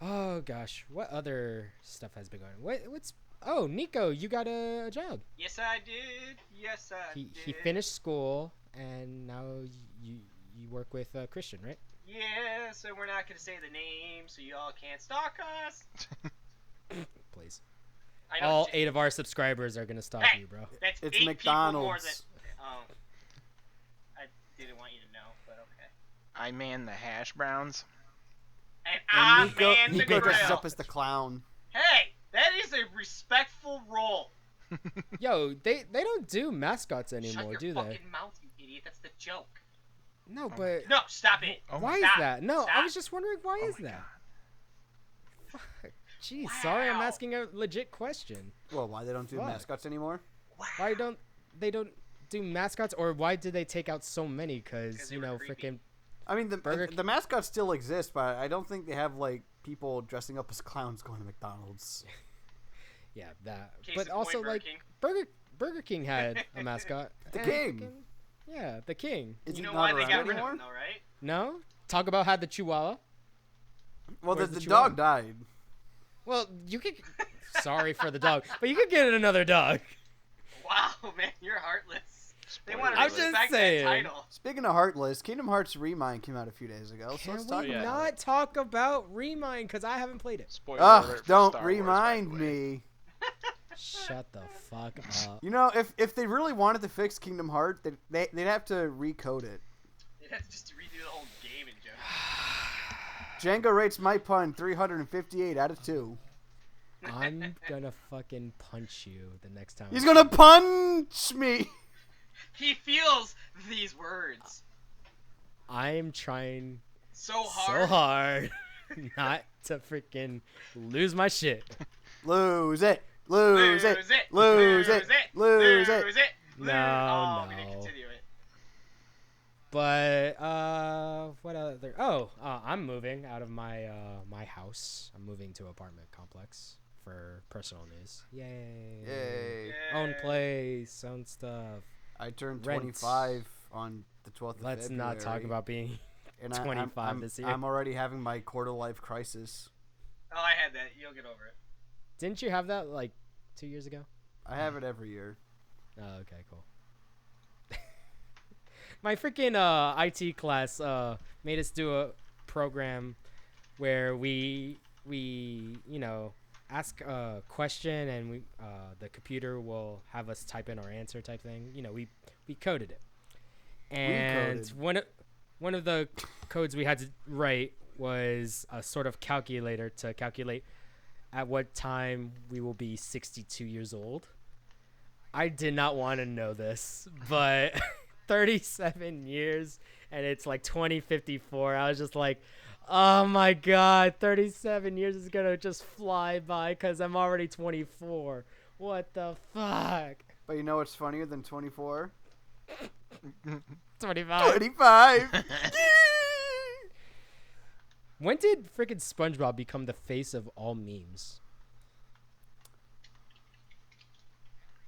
mind. Oh gosh, what other stuff has been going? What's? Oh, Nicco, you got a job. Yes, I did. Yes, I did. He finished school and now you work with Kristian, right? Yeah, so we're not gonna say the name, so y'all can't stalk us. Please. I know. All 8 of our subscribers are gonna stalk Hey! you, bro. That's It's 8 people more McDonald's. than. Oh. I didn't want you to know, but okay. I man the hash browns. And And I man the Nico dresses grill. up as the clown. Hey, that is a respectful role. Yo, they don't do mascots Shut anymore, your do they? fucking mouth, you idiot. That's the joke. No, but No, stop it. Oh why my is Stop. that? No, I Stop. was just wondering why Oh is my that? Fuck. Jeez, sorry, I'm Wow. asking a legit question. Well, why they don't do Fuck. mascots anymore? Wow. Why don't they do mascots, or why did they take out so many? 'Cause Because they you were know, creepy. freaking I mean, Burger the mascots still exist, but I don't think they have like people dressing up as clowns going to McDonald's. yeah, that. Case But in also point, Burger like King. Burger King had a mascot. The and King. freaking- yeah, the King. Is You it know not why they around got rid of anymore? him, though, right? No, Talk About had the Chihuahua. Well, Where's the the dog Chihuahua? died. Well, you could. Sorry for the dog, but you could get another dog. Wow, man, you're heartless. They want to I'm just respect that saying. title. Speaking of Heartless, Kingdom Hearts Remind came out a few days ago, so Can let's we talk yeah. about not it. talk about Remind? Because I haven't played it. Spoiler Ugh, alert for don't Star Wars, by the remind way. me. Shut the fuck up. You know, if they really wanted to fix Kingdom Hearts, they'd have to recode it. They'd have to just redo the whole game in general. Jango rates my pun 358 out of 2. I'm gonna fucking punch you the next time. He's gonna punch me. He feels these words I'm trying so so hard not to freaking lose my shit. Lose it. Lose it. Lose it. Lose it. No, Oh, no. we didn't continue it. But what other? Oh, I'm moving out of my my house. I'm moving to an apartment complex for personal news. Yay! Yay. Own place, own stuff. I turned Rent. 25 on the 12th of Let's February. not talk about being and 25 I'm, this year. I'm already having my quarter-life crisis. Oh, I had that. You'll get over it. Didn't you have that like 2 years ago? I have it every year. Oh, okay, cool. My freaking IT class made us do a program where we ask a question and we the computer will have us type in our answer type thing. We coded it. And one of the codes we had to write was a sort of calculator to calculate at what time we will be 62 years old. I did not want to know this, but 37 years and it's like 2054. I was just like, oh my God, 37 years is going to just fly by because I'm already 24. What the fuck? But you know what's funnier than 24? 25. 25! When did freaking SpongeBob become the face of all memes?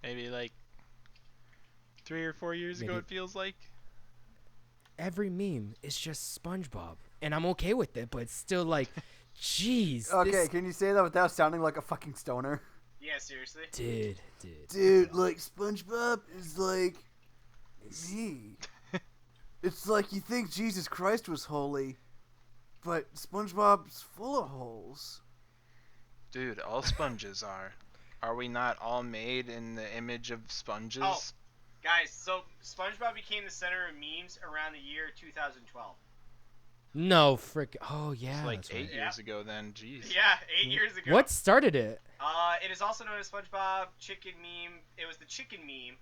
Maybe like 3 or 4 years ago, Maybe. it feels like. Every meme is just SpongeBob, and I'm okay with it, but it's still like, jeez. Okay, can you say that without sounding like a fucking stoner? Yeah, seriously. Dude, like, SpongeBob is like me. It's like you think Jesus Christ was holy, but SpongeBob's full of holes. Dude, all sponges are. Are we not all made in the image of sponges? Oh. Guys, so SpongeBob became the center of memes around the year 2012. No, frick. Oh, yeah. It's like that's 8 right. years ago then. Jeez. Yeah, 8 years ago. What started it? It is also known as SpongeBob Chicken Meme. It was the chicken meme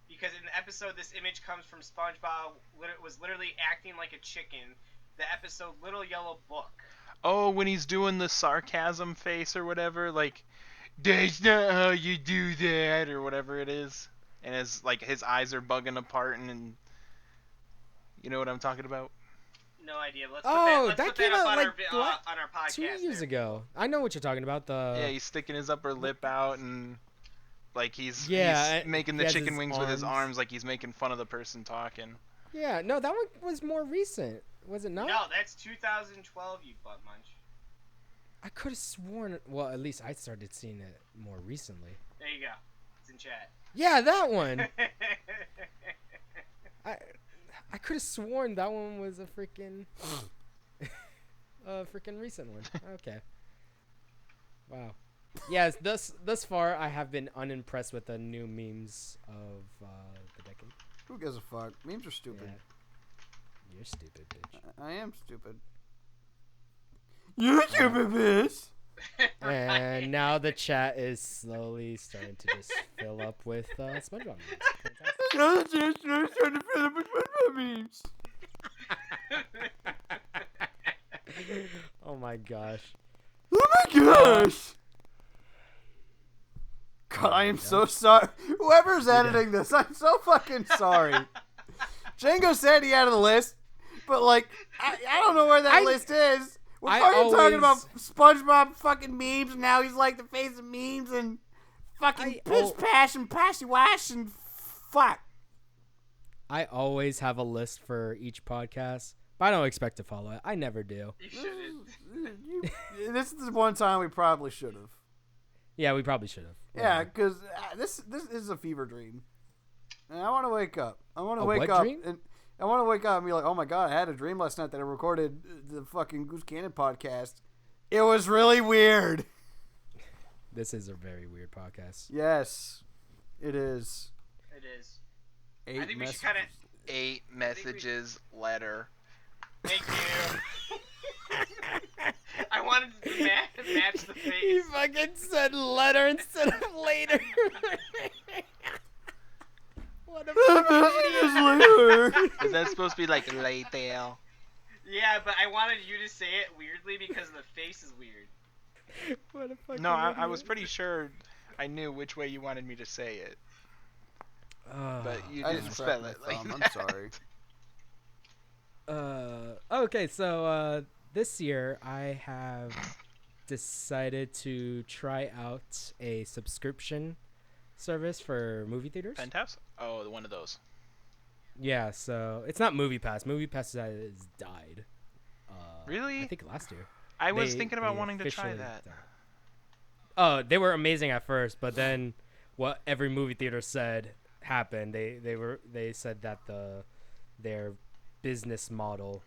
because in the episode, this image comes from SpongeBob was literally acting like a chicken. The episode Little Yellow Book. Oh, when he's doing the sarcasm face or whatever, like, that's not how you do that, or whatever it is. And his eyes are bugging apart, and you know what I'm talking about? No idea. Let's That put came that up out on, like on our podcast. 2 years there. ago. I know what you're talking about. Yeah, he's sticking his upper lip out, and like he's Yeah, making he the has chicken his wings with his arms. arms, like he's making fun of the person talking. Yeah, no, that one was more recent. Was it not? No, that's 2012, you butt munch. I could have sworn. Well, at least I started seeing it more recently. There you go. It's in chat. Yeah, that one. I could have sworn that one was a freaking recent one. Okay. Wow. Yes, thus far I have been unimpressed with the new memes of the decade. Who gives a fuck? Memes are stupid. Yeah. You're stupid, bitch. I am stupid. You're stupid, bitch! And now the chat is slowly starting to just fill up with SpongeBob memes. Fantastic. Now the chat's starting to fill up with SpongeBob memes. Oh my gosh. Oh my gosh! God, I am so sorry. Whoever's editing this, I'm so fucking sorry. Jango said he added a list, but like, I don't know where that list is. We're fucking talking about SpongeBob fucking memes, and now he's like the face of memes and fucking piss pash and passy wash and fuck. I always have a list for each podcast, but I don't expect to follow it. I never do. You shouldn't. This is the one time we probably should have. Yeah, we probably should have. Yeah, because this is a fever dream, and I want to wake up. I want to A wake what up dream? and I want to wake up and be like, oh my god, I had a dream last night that I recorded the fucking Goose Cannon podcast. It was really weird. This is a very weird podcast. Yes, it is. It is. 8 I think we should messages. kind of. 8 messages letter. Thank you. I wanted to match the He face. fucking said letter instead of later. What a fucking idiot. supposed to be like later. Yeah, but I wanted you to say it weirdly because the face is weird. What a fucking No, I was idiot. pretty sure I knew which way you wanted me to say it, but you I didn't just spell cracked it my like thumb. that. I'm sorry. Okay, so this year I have decided to try out a subscription service for movie theaters. Penthouse? Oh, one of those. Yeah, so it's not Movie Pass. Movie Pass has died. Really? I think last year. I was They- thinking about they wanting to try officially that. died. Oh, they were amazing at first, but then what every movie theater said happened. They said that their business model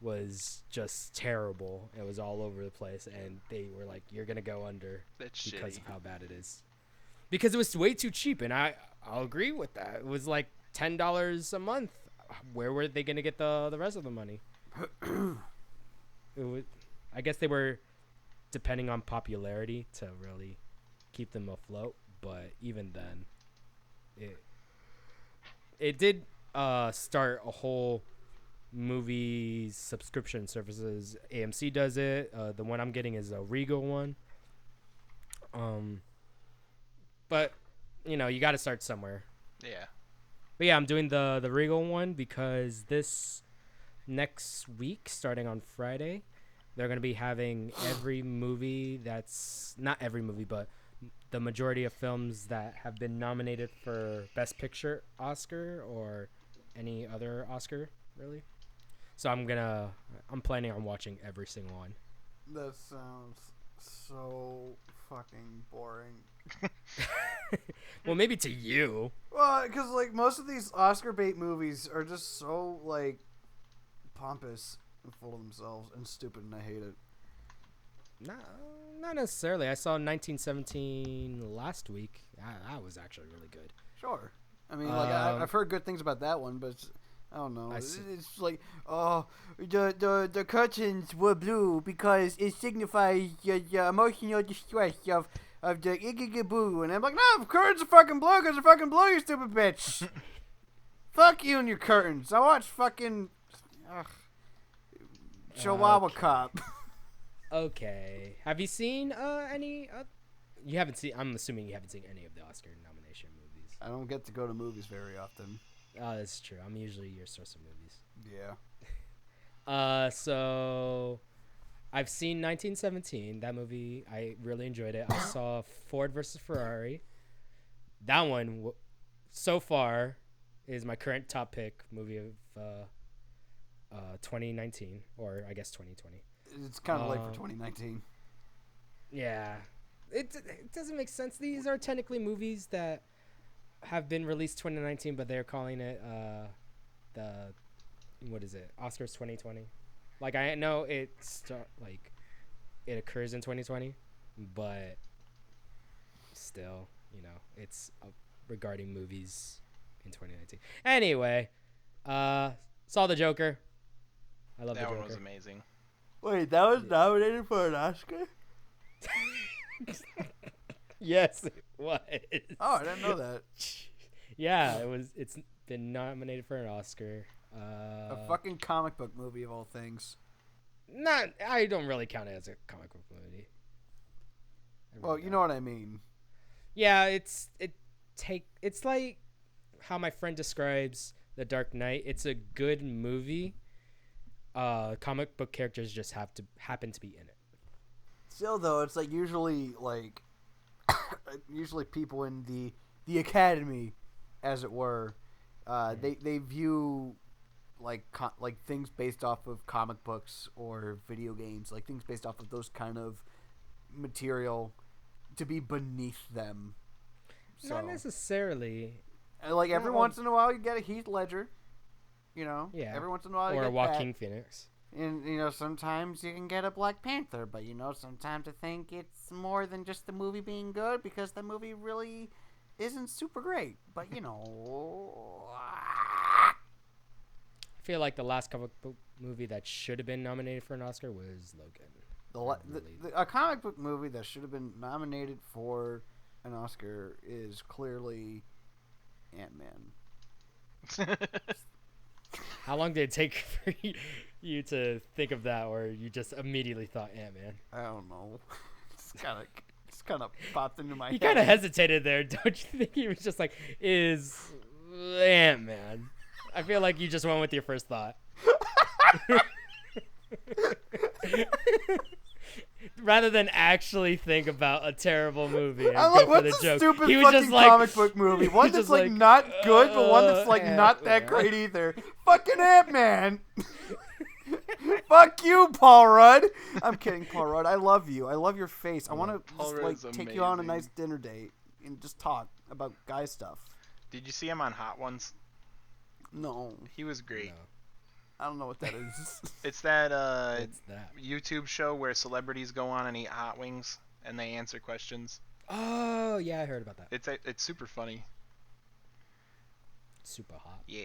was just terrible. It was all over the place, and they were like, "You're gonna go under That's because shitty. of how bad it is." Because it was way too cheap, and I'll agree with that. It was like $10 a month. Where were they gonna get the rest of the money? It was, I guess they were depending on popularity to really keep them afloat, but even then, it did start a whole movie subscription services. AMC does it. The one I'm getting is a Regal one. But you know, you got to start somewhere. Yeah. But yeah, I'm doing the Regal one because this next week, starting on Friday, they're going to be having every movie that's not every movie, but the majority of films that have been nominated for Best Picture Oscar or any other Oscar, really. So I'm planning on watching every single one. That sounds so fucking boring. Well, maybe to you. Well, because like most of these Oscar bait movies are just so like pompous and full of themselves and stupid, and I hate it. No, not necessarily. I saw 1917 last week. That was actually really good. Sure. I mean, like I've heard good things about that one, but I don't know. It's like, oh, the curtains were blue because it signifies your emotional distress of the igigaboo, and I'm like, no, curtains are fucking blue because they're fucking blue, you stupid bitch. Fuck you and your curtains. I watch fucking Chihuahua Okay. Cop. Okay. Have you seen any? You haven't seen. I'm assuming you haven't seen any of the Oscar nomination movies. I don't get to go to movies very often. Oh, that's true. I'm usually your source of movies. Yeah. So I've seen 1917. That movie, I really enjoyed it. I saw Ford versus Ferrari. That one, so far, is my current top pick movie of 2019, or I guess 2020. It's kind of late for 2019. Yeah, it doesn't make sense. These are technically movies that have been released 2019, but they're calling it what is it? Oscars 2020. Like I know it occurs in 2020, but still, you know, it's regarding movies in 2019. Anyway, saw The Joker. I love The That Joker. one was amazing. Wait, that was nominated for an Oscar? Yes, it was. Oh, I didn't know that. Yeah, it was. It's been nominated for an Oscar. A fucking comic book movie of all things. I don't really count it as a comic book movie. Well, you know what I mean. Yeah, it's like how my friend describes The Dark Knight. It's a good movie. Comic book characters just happen to be in it. Still, though, it's like usually people in the academy, as it were, they view like things based off of comic books or video games, like things based off of those kind of material, to be beneath them. Not necessarily. And like every Not all- once in a while, you get a Heath Ledger. You know, Yeah. Every once in a while, you Or get Joaquin Phoenix. that. And you know, sometimes you can get a Black Panther, but you know, sometimes I think it's more than just the movie being good, because the movie really isn't super great. But you know, I feel like the last comic book movie that should have been nominated for an Oscar was Logan. a comic book movie that should have been nominated for an Oscar is clearly Ant-Man. How long did it take for you to think of that, or you just immediately thought Ant-Man? I don't know. It's kind of popped into my He head. kind of hesitated there, don't you think? He was just like, "Is Ant-Man?" I feel like you just went with your first thought. Rather than actually think about a terrible movie and I'm go like, for what's the a joke. stupid He was fucking just like, comic book movie? One was that's just like not good, but one that's like not that Ant-Man. great either. Fucking Ant-Man. Fuck you, Paul Rudd. I'm kidding, Paul Rudd. I love you. I love your face. I want to Paul just Rudd's like take you on a amazing. nice dinner date and just talk about guy stuff. Did you see him on Hot Ones? No, He was great. No, I don't know what that is. It's that it's that. YouTube show where celebrities go on and eat hot wings and they answer questions. Oh yeah, I heard about that. It's super funny. Super hot. Yeah.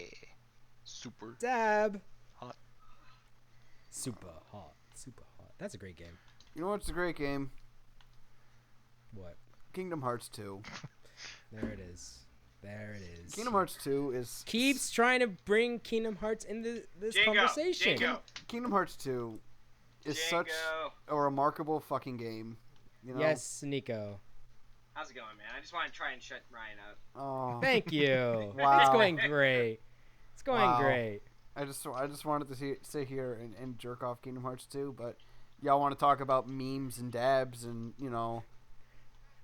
Super Dab. hot. Super hot. Super hot. That's a great game. You know what's a great game? What? Kingdom Hearts 2. There it is. There it is. Kingdom Hearts 2 is Keeps trying to bring Kingdom Hearts into this Jango, conversation. Jango. Kingdom Hearts 2 is such Jango. a remarkable fucking game. You know? Yes, Nico. How's it going, man? I just want to try and shut Ryan up. Oh. Thank you. Wow. It's going great. It's going Wow. great. I just wanted to sit here and jerk off Kingdom Hearts 2, but y'all want to talk about memes and dabs and, you know.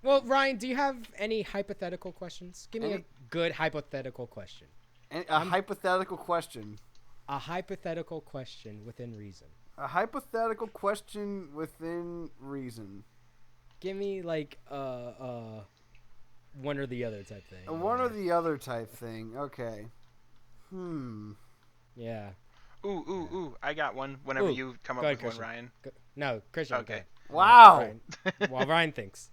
Well, Ryan, do you have any hypothetical questions? Give me a Any- good hypothetical question. A hypothetical question. A hypothetical question within reason. A hypothetical question within reason. Give me like one or the other type thing. A one or the other type thing. Okay. Yeah. Ooh. I got one whenever Ooh. you come up Go with ahead, one, Kristian. Ryan. No, Kristian. Okay. go ahead. Wow. Ryan. While Ryan thinks.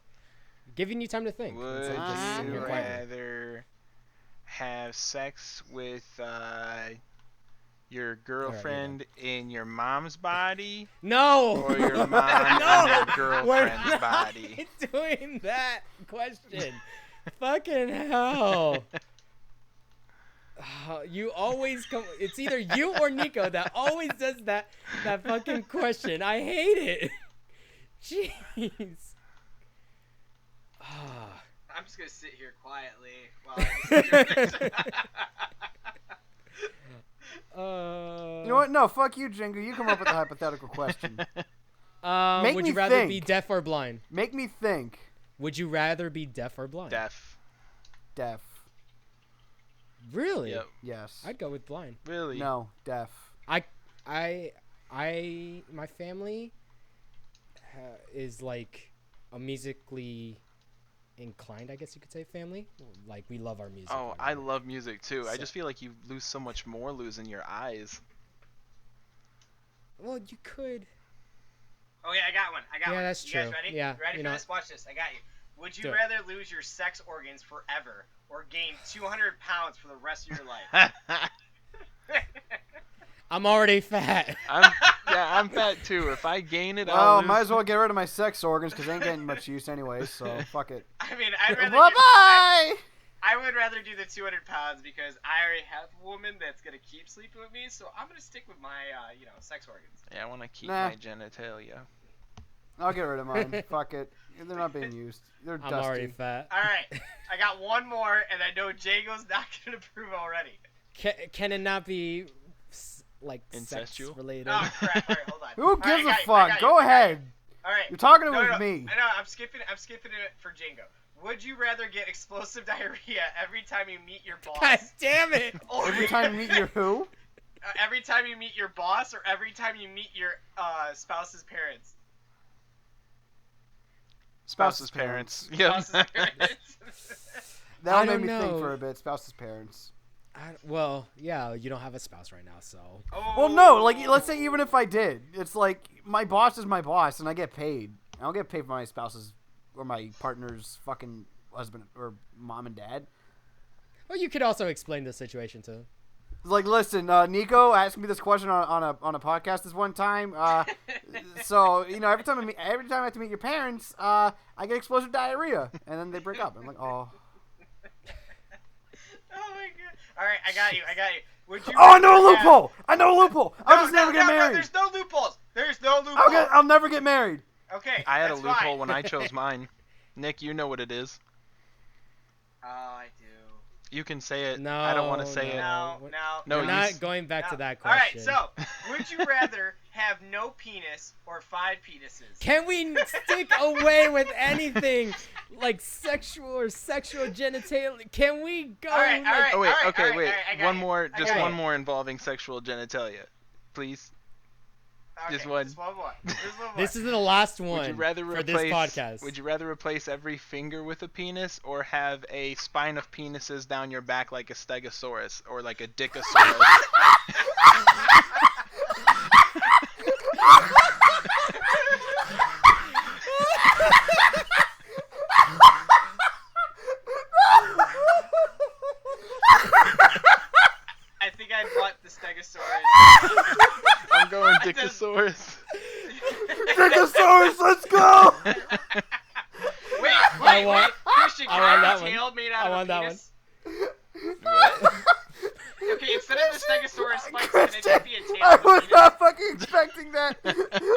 Giving you time to think. Would instead of just sitting you here quietly. rather have sex with your girlfriend in your mom's body No! or your mom No! in your We're girlfriend's not body? doing that question. Fucking hell. You always come. It's either you or Nico that always does that fucking question. I hate it. Jeez. I'm just gonna sit here quietly while I You know what? No, fuck you, Jango. You come up with a hypothetical question. Make would me you rather be think. deaf or blind? Make me think. Would you rather be deaf or blind? Deaf. Deaf. Really? Yep. Yes. I'd go with blind. Really? No, deaf. My family is like a musically inclined, I guess you could say, family. Like, we love our music. Oh, I love music too. I So- just feel like you lose so much more losing your eyes. Well, you could. Okay, I got one. Yeah, one. that's You guys true. ready? Yeah, You ready you for know. this? Watch this. I got you. Would you Do it. rather lose your sex organs forever or gain 200 pounds for the rest of your life? I'm already fat. I'm fat too. If I gain it, Well, I'll lose. might as well get rid of my sex organs because they ain't getting much use anyway, so fuck it. I mean, I'd rather Bye-bye! I would rather do the 200 pounds because I already have a woman that's gonna keep sleeping with me, so I'm gonna stick with my, sex organs. Yeah, I want to keep Nah. my genitalia. I'll get rid of mine. Fuck it. They're not being used. They're I'm dusty. already fat. All right, I got one more, and I know Jango's not gonna approve already. Can it not be like sex Incestual? related? Oh crap! All right, hold on. Who All right, gives I a got you, I fuck? got you, Go I got you. ahead. All right. You're talking No, with no, me. I know. I'm skipping it for Jango. Would you rather get explosive diarrhea every time you meet your boss? God damn it! Or Every time you meet your who? every time you meet your boss, or every time you meet your spouse's parents? Spouse's parents. Yep. Spouse's parents. That I made don't me think know. for a bit. Spouse's parents. Well, yeah, you don't have a spouse right now, so. Oh. Well, no. Like, let's say even if I did, it's like my boss is my boss, and I get paid. I don't get paid for my spouse's or my partner's fucking husband or mom and dad. Well, you could also explain the situation to. It's like, listen, Nicco asked me this question on a podcast this one time. So every time I have to meet your parents, I get explosive diarrhea, and then they break up. I'm like, oh. Oh my god! All right, I got you. Would you Oh, I know a rather have- loophole. I know a loophole. I'll No, just never get married. there's no loopholes. There's no loopholes. I'll never get married. Okay, I had a that's loophole fine. when I chose mine. Nick, you know what it is. Oh, I do. You can say it. No, I don't want to say it. No. No, We're you not s- going back to that All right, question. so would you rather have no penis or 5 penises? Can we stick away with anything like sexual or sexual genitalia? Can we go? All right, all right. Oh wait, okay, all right, wait. all right, I got One it. more, I just got one it. more involving sexual genitalia, please. Okay, Just one. Just one more. Just one more. This is the last one Would you rather for replace? this podcast. Would you rather replace every finger with a penis, or have a spine of penises down your back like a stegosaurus, or like a dickosaurus? I think I'd want the stegosaurus. I'm going dickosaurus. Dickosaurus, let's go. Wait, I want- Kristian, I can want I that have a one. tail made I out want of a that penis? What? Okay, instead of the stegosaurus spikes, can it Kristian, just be a tail I of a was penis? not fucking expecting that.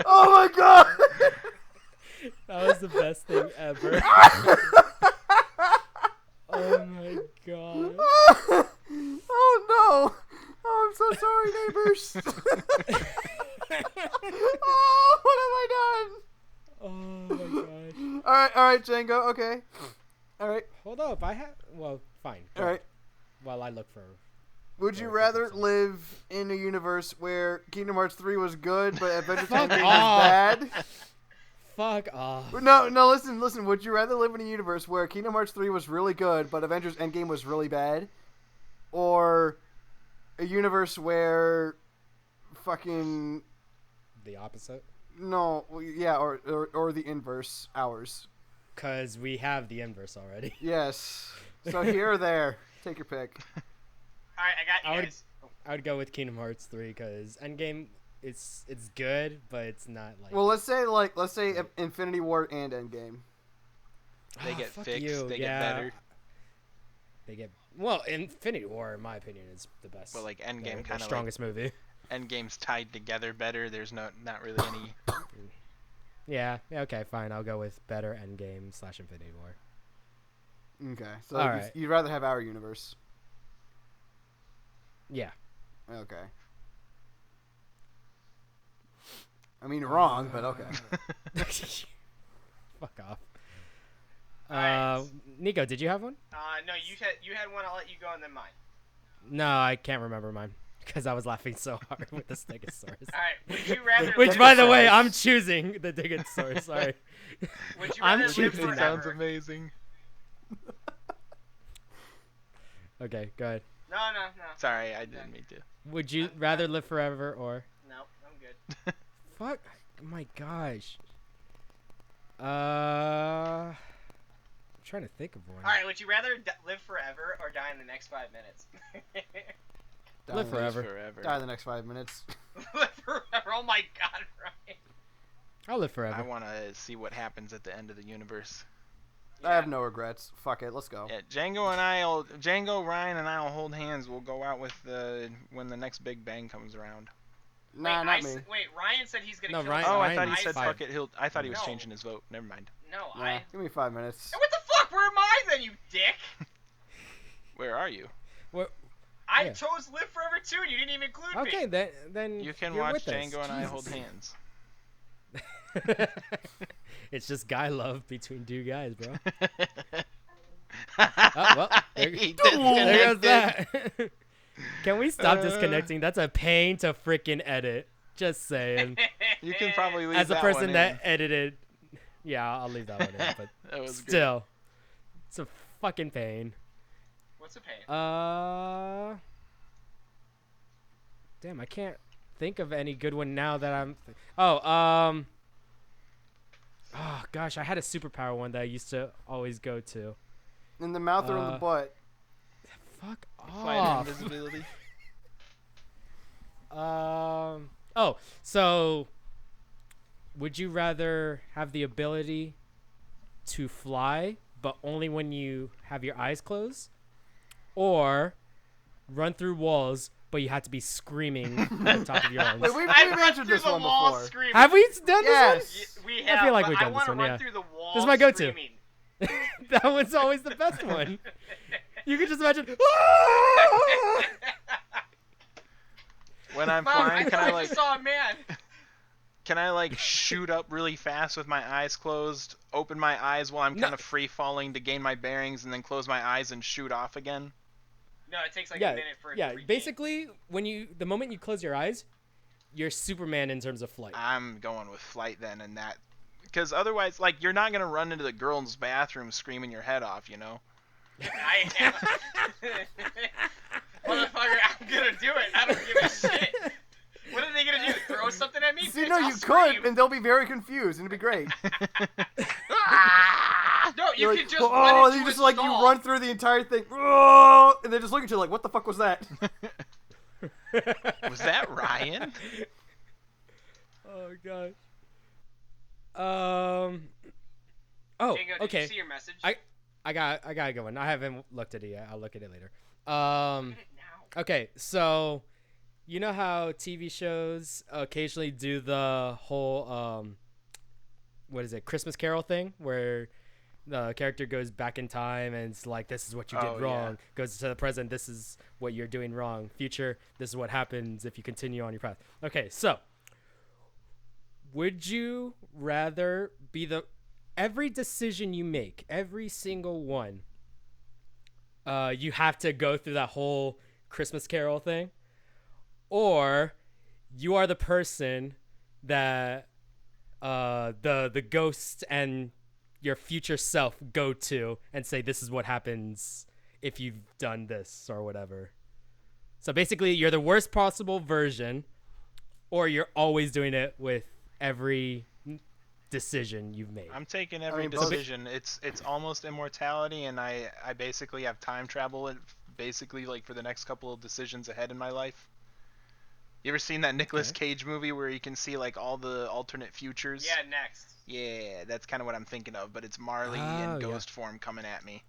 Oh my god. That was the best thing ever. Oh my god. Oh no. Oh, I'm so sorry, neighbors. Oh, what have I Oh my god. done? All right, Jango. Okay. All right. Hold up, I have. Well, fine. All right. While I look for. Would you Or rather something. live in a universe where Kingdom Hearts 3 was good, but Adventure Fuck Time was off. bad? Fuck off. No, listen. Would you rather live in a universe where Kingdom Hearts 3 was really good, but Avengers Endgame was really bad? Or a universe where fucking... The opposite. No, yeah, or the inverse, ours. Cause we have the inverse already. Yes. So here or there. Take your pick. Alright, I got I you would- guys. I would go with Kingdom Hearts 3 because Endgame, it's good, but it's not like. Well, let's say Infinity War and Endgame. They Ah, get fuck fixed. you, They yeah. get better. They get well. Infinity War, in my opinion, is the best. But like the Endgame, kind of like strongest movie. Endgame's tied together better. There's not really any. Yeah. Okay. Fine. I'll go with better Endgame / Infinity War. Okay. So All right. you'd rather have our universe. Yeah. Okay. I mean, wrong, but okay. Fuck off. Alright. Nicco, did you have one? No, you had one. I'll let you go, and then mine. No, I can't remember mine because I was laughing so hard with the Stegosaurus. All right. Would you rather? Which, live by the way, forever- I'm choosing the Stegosaurus. Sorry. Would you I'm rather live choosing It that. sounds forever? amazing. Okay, go ahead. No. Sorry, I didn't mean to. Would you rather live forever or? No, I'm good. Fuck. My gosh. I'm trying to think of one. All right. Would you rather live forever or die in the next 5 minutes? Die Live in the- forever. Die in the next 5 minutes. Live forever. Oh my God, Ryan. I'll live forever. I want to see what happens at the end of the universe. I have no regrets. Fuck it, let's go. Yeah, Jango, Ryan, and I'll hold hands. We'll go out with when the next Big Bang comes around. Nah, wait, not me. Wait, Ryan said he's gonna No, kill Ryan- someone. Oh, I Ryan thought he is said fine. fuck it. I thought he was No. changing his vote. Never mind. No, Nah, give me 5 minutes. What the fuck? Where am I then, you dick? Where are you? I Yeah. chose live forever too, and you didn't even include Okay, me. then You can you're watch with us. Jango and I hold Jesus. hands. It's just guy love between two guys, bro. Oh, well, there, He there goes disconnected. that. Can we stop disconnecting? That's a pain to freaking edit. Just saying. You can probably leave As a that person one that in. edited, yeah, I'll leave that one in. But That was good. still, it's a fucking pain. What's a pain? Damn, I can't think of any good one now that I'm. Oh gosh, I had a superpower one that I used to always go to. In the mouth or in the butt? Fuck Flight off. invisibility. Oh, so would you rather have the ability to fly, but only when you have your eyes closed, or run through walls, but you have to be screaming at the top of your lungs. Wait, we've I've run mentioned through this the one wall before. screaming. Have we done Yes. this We I have. feel like but we've I done this want to one, run yeah. through the wall. This is my go-to. screaming. one? That one's always the best one. You can just imagine. When I'm Mom, flying, I can thought I I like just saw a man. can I like shoot up really fast with my eyes closed, open my eyes while I'm No. kind of free falling to gain my bearings, and then close my eyes and shoot off again? No, it takes like yeah, a minute for it yeah. to regain. Basically, the moment you close your eyes, you're Superman in terms of flight. I'm going with flight then, and that, because otherwise, like, you're not gonna run into the girls' bathroom screaming your head off, you know? I am. Motherfucker, I'm gonna do it. I don't give a shit. What are they gonna do? Throw something at me? See, Bitch, no, I'll you scream. could, and they'll be very confused, and it'd be great. No, you You're can just oh, run into you just a like stall. you run through the entire thing, oh, and they just look at you like, "What the fuck was that?" Was that Ryan? Oh gosh. Jango, did okay. you see your message? I got a good one. I haven't looked at it yet. I'll look at it later. Now. Okay, so you know how TV shows occasionally do the whole what is it, Christmas Carol thing, where the character goes back in time and it's like, this is what you did Oh, wrong. yeah. Goes to the present, this is what you're doing wrong. Future, this is what happens if you continue on your path. Okay, so would you rather be every decision you make, every single one, you have to go through that whole Christmas Carol thing, or you are the person that the ghost and your future self go to and say, this is what happens if you've done this or whatever? So basically, you're the worst possible version, or you're always doing it with every decision you've made. I'm taking every both. decision. It's almost immortality, and I basically have time travel, basically like for the next couple of decisions ahead in my life. You ever seen that Nicolas Cage movie where you can see like all the alternate futures? Yeah, next. Yeah, that's kind of what I'm thinking of, but it's Marley in ghost form coming at me.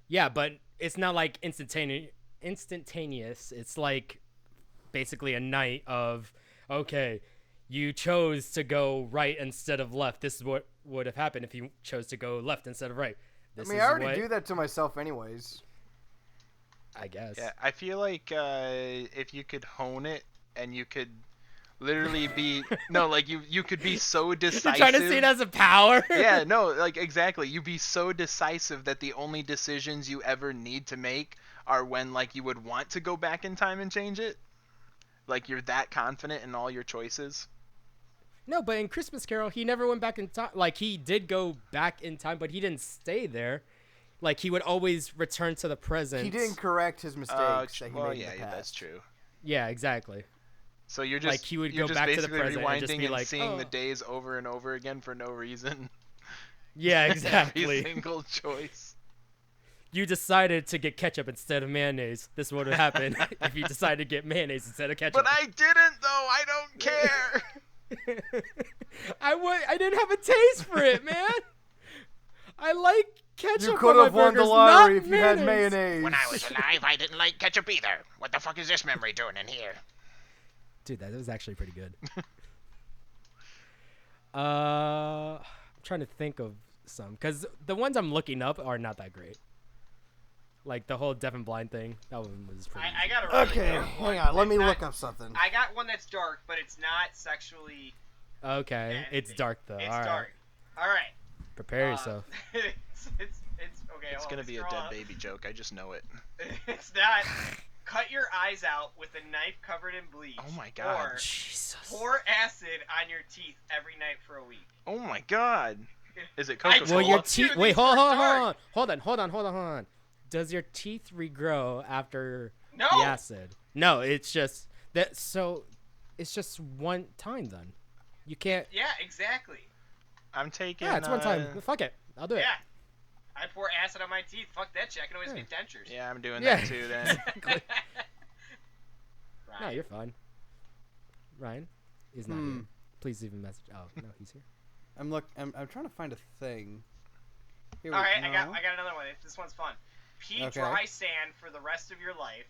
Yeah, but it's not like instantaneous. It's like basically a night of, okay, you chose to go right instead of left. This is what would have happened if you chose to go left instead of right. I mean, I already do that to myself anyways. I guess. Yeah, I feel like if you could hone it and you could literally be you could be so decisive. You're trying to see it as a power? Yeah, no, like exactly. You'd be so decisive that the only decisions you ever need to make are when like you would want to go back in time and change it. Like you're that confident in all your choices. No, but in Christmas Carol, he never went back in time. Like, he did go back in time, but he didn't stay there. Like, he would always return to the present. He didn't correct his mistakes that he well, made yeah, in the past. that's true. Yeah, just So you're just like, he would you're go just back to the basically present and just rewinding be and like, seeing the "Oh." days over and over again for no reason. Yeah, Every exactly. single choice. You decided to get ketchup instead of mayonnaise. This would have happened if you decided to get mayonnaise instead of ketchup. But I didn't though. I don't care. I didn't have a taste for it, man. I like ketchup. You on could my have won the burgers, lottery not if you had mayonnaise. When I was alive, I didn't like ketchup either. What the fuck is this memory doing in here? Dude, that was actually pretty good. I'm trying to think of some, because the ones I'm looking up are not that great. Like the whole deaf and blind thing, that one was pretty. I got a really Okay, dark one. hang on. Let me It's look not- up something. I got one that's dark, but it's not sexually. Okay, it's anything. dark though. It's All right, dark. All right. prepare yourself. It's okay. It's hold gonna on, be a scroll dead up. baby joke. I just know it. It's not. Cut your eyes out with a knife covered in bleach. Oh my God. Or Jesus. pour acid on your teeth every night for a week. Oh my God. Is it I Coca-Cola? Well, your Dude, teeth. these Wait, are dark. hold on. Does your teeth regrow after No. the acid? No, it's just that. So, it's just one time then. You can't. Yeah, exactly. I'm taking. Yeah, it's one time. Fuck it, I'll do it. Yeah. I pour acid on my teeth. Fuck that shit. I can always get dentures. Yeah, I'm doing Yeah. that too then. Exactly. Right. No, you're fine. Ryan is not here. Please leave a message. Oh no, he's here. I'm trying to find a thing. Here All we right, go. I got another one. This one's fun. Pee Okay. dry sand for the rest of your life,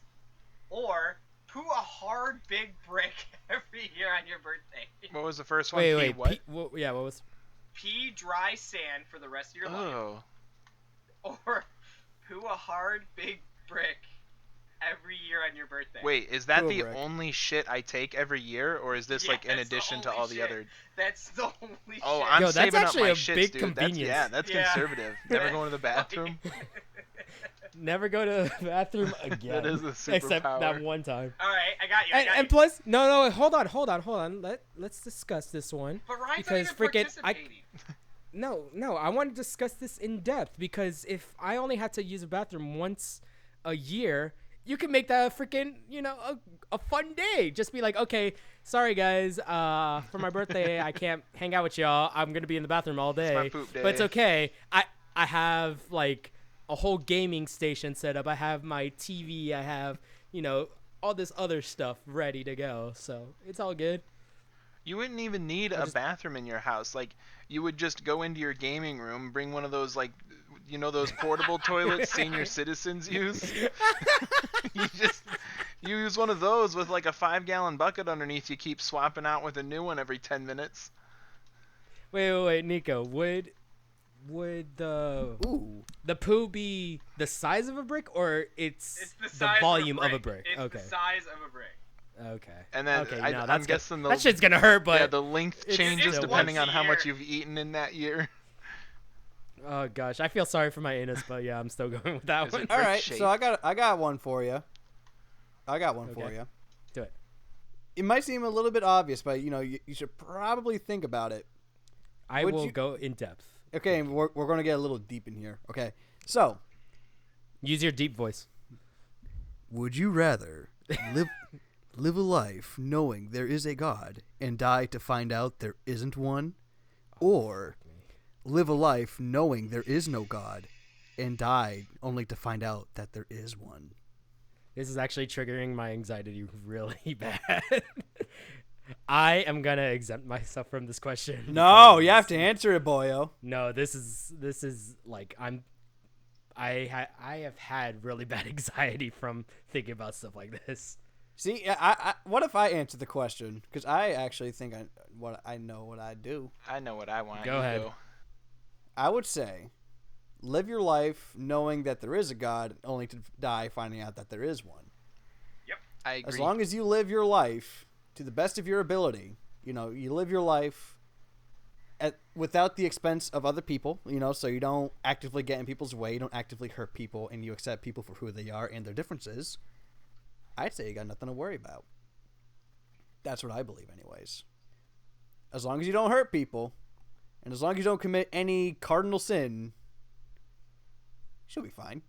or poo a hard big brick every year on your birthday. What was the first one? Wait, What? what was? Pee dry sand for the rest of your life, Oh. or poo a hard big brick every year on your birthday. Wait, is that Poo a the brick. only shit I take every year, or is this Yeah, like in that's the addition to only all the shit. other? That's the only Oh, shit. I'm Yo, that's saving up actually my a shits, big dude. convenience. That's Yeah. conservative. Never going to the bathroom. Never go to the bathroom again. That is a Except that superpower. one time. All right, I got you. And plus, no, hold on. Let's discuss this one. But Ryan's because not even freaking participating. No, I want to discuss this in depth because if I only had to use a bathroom once a year, you can make that a freaking, a fun day. Just be like, okay, sorry guys, for my birthday, I can't hang out with y'all. I'm going to be in the bathroom all day. my poop day. But it's okay. I have like a whole gaming station set up. I have my TV. I have, all this other stuff ready to go. So it's all good. You wouldn't even need a bathroom in your house. Like, you would just go into your gaming room, bring one of those, like, those portable toilets senior citizens use. You use one of those with like a 5-gallon bucket underneath. You keep swapping out with a new one every 10 minutes. Wait, Nicco, would the poo be the size of a brick or it's the the size volume of of a brick? It's Okay. the size of a brick. Okay. And then okay, I'm that's guessing that shit's gonna hurt, but yeah, the length it's changes still depending once on a how much year. you've eaten in that year. oh gosh, I feel sorry for my anus, but yeah, I'm still going with that Is one. it- All Brick right, shape. so I got one for you. I got one for Okay. you. Do it. It might seem a little bit obvious, but you should probably think about it. I Would will you- go in depth. Okay, we're going to get a little deep in here. Okay, so Use your deep voice. would you rather live a life knowing there is a God and die to find out there isn't one, or live a life knowing there is no God and die only to find out that there is one? This is actually triggering my anxiety really bad. I am gonna exempt myself from this question. No, because- you have to answer it, boyo. No, this is like I have had really bad anxiety from thinking about stuff like this. See, I what if I answer the question? Because I actually think I know what I do. I know what I want. Go You ahead. I would say, live your life knowing that there is a God, only to die finding out that there is one. I agree. As long as you live your life to the best of your ability, you live your life without the expense of other people, so you don't actively get in people's way, you don't actively hurt people, and you accept people for who they are and their differences, I'd say you got nothing to worry about. That's what I believe anyways. As long as you don't hurt people, and as long as you don't commit any cardinal sin, you'll be fine.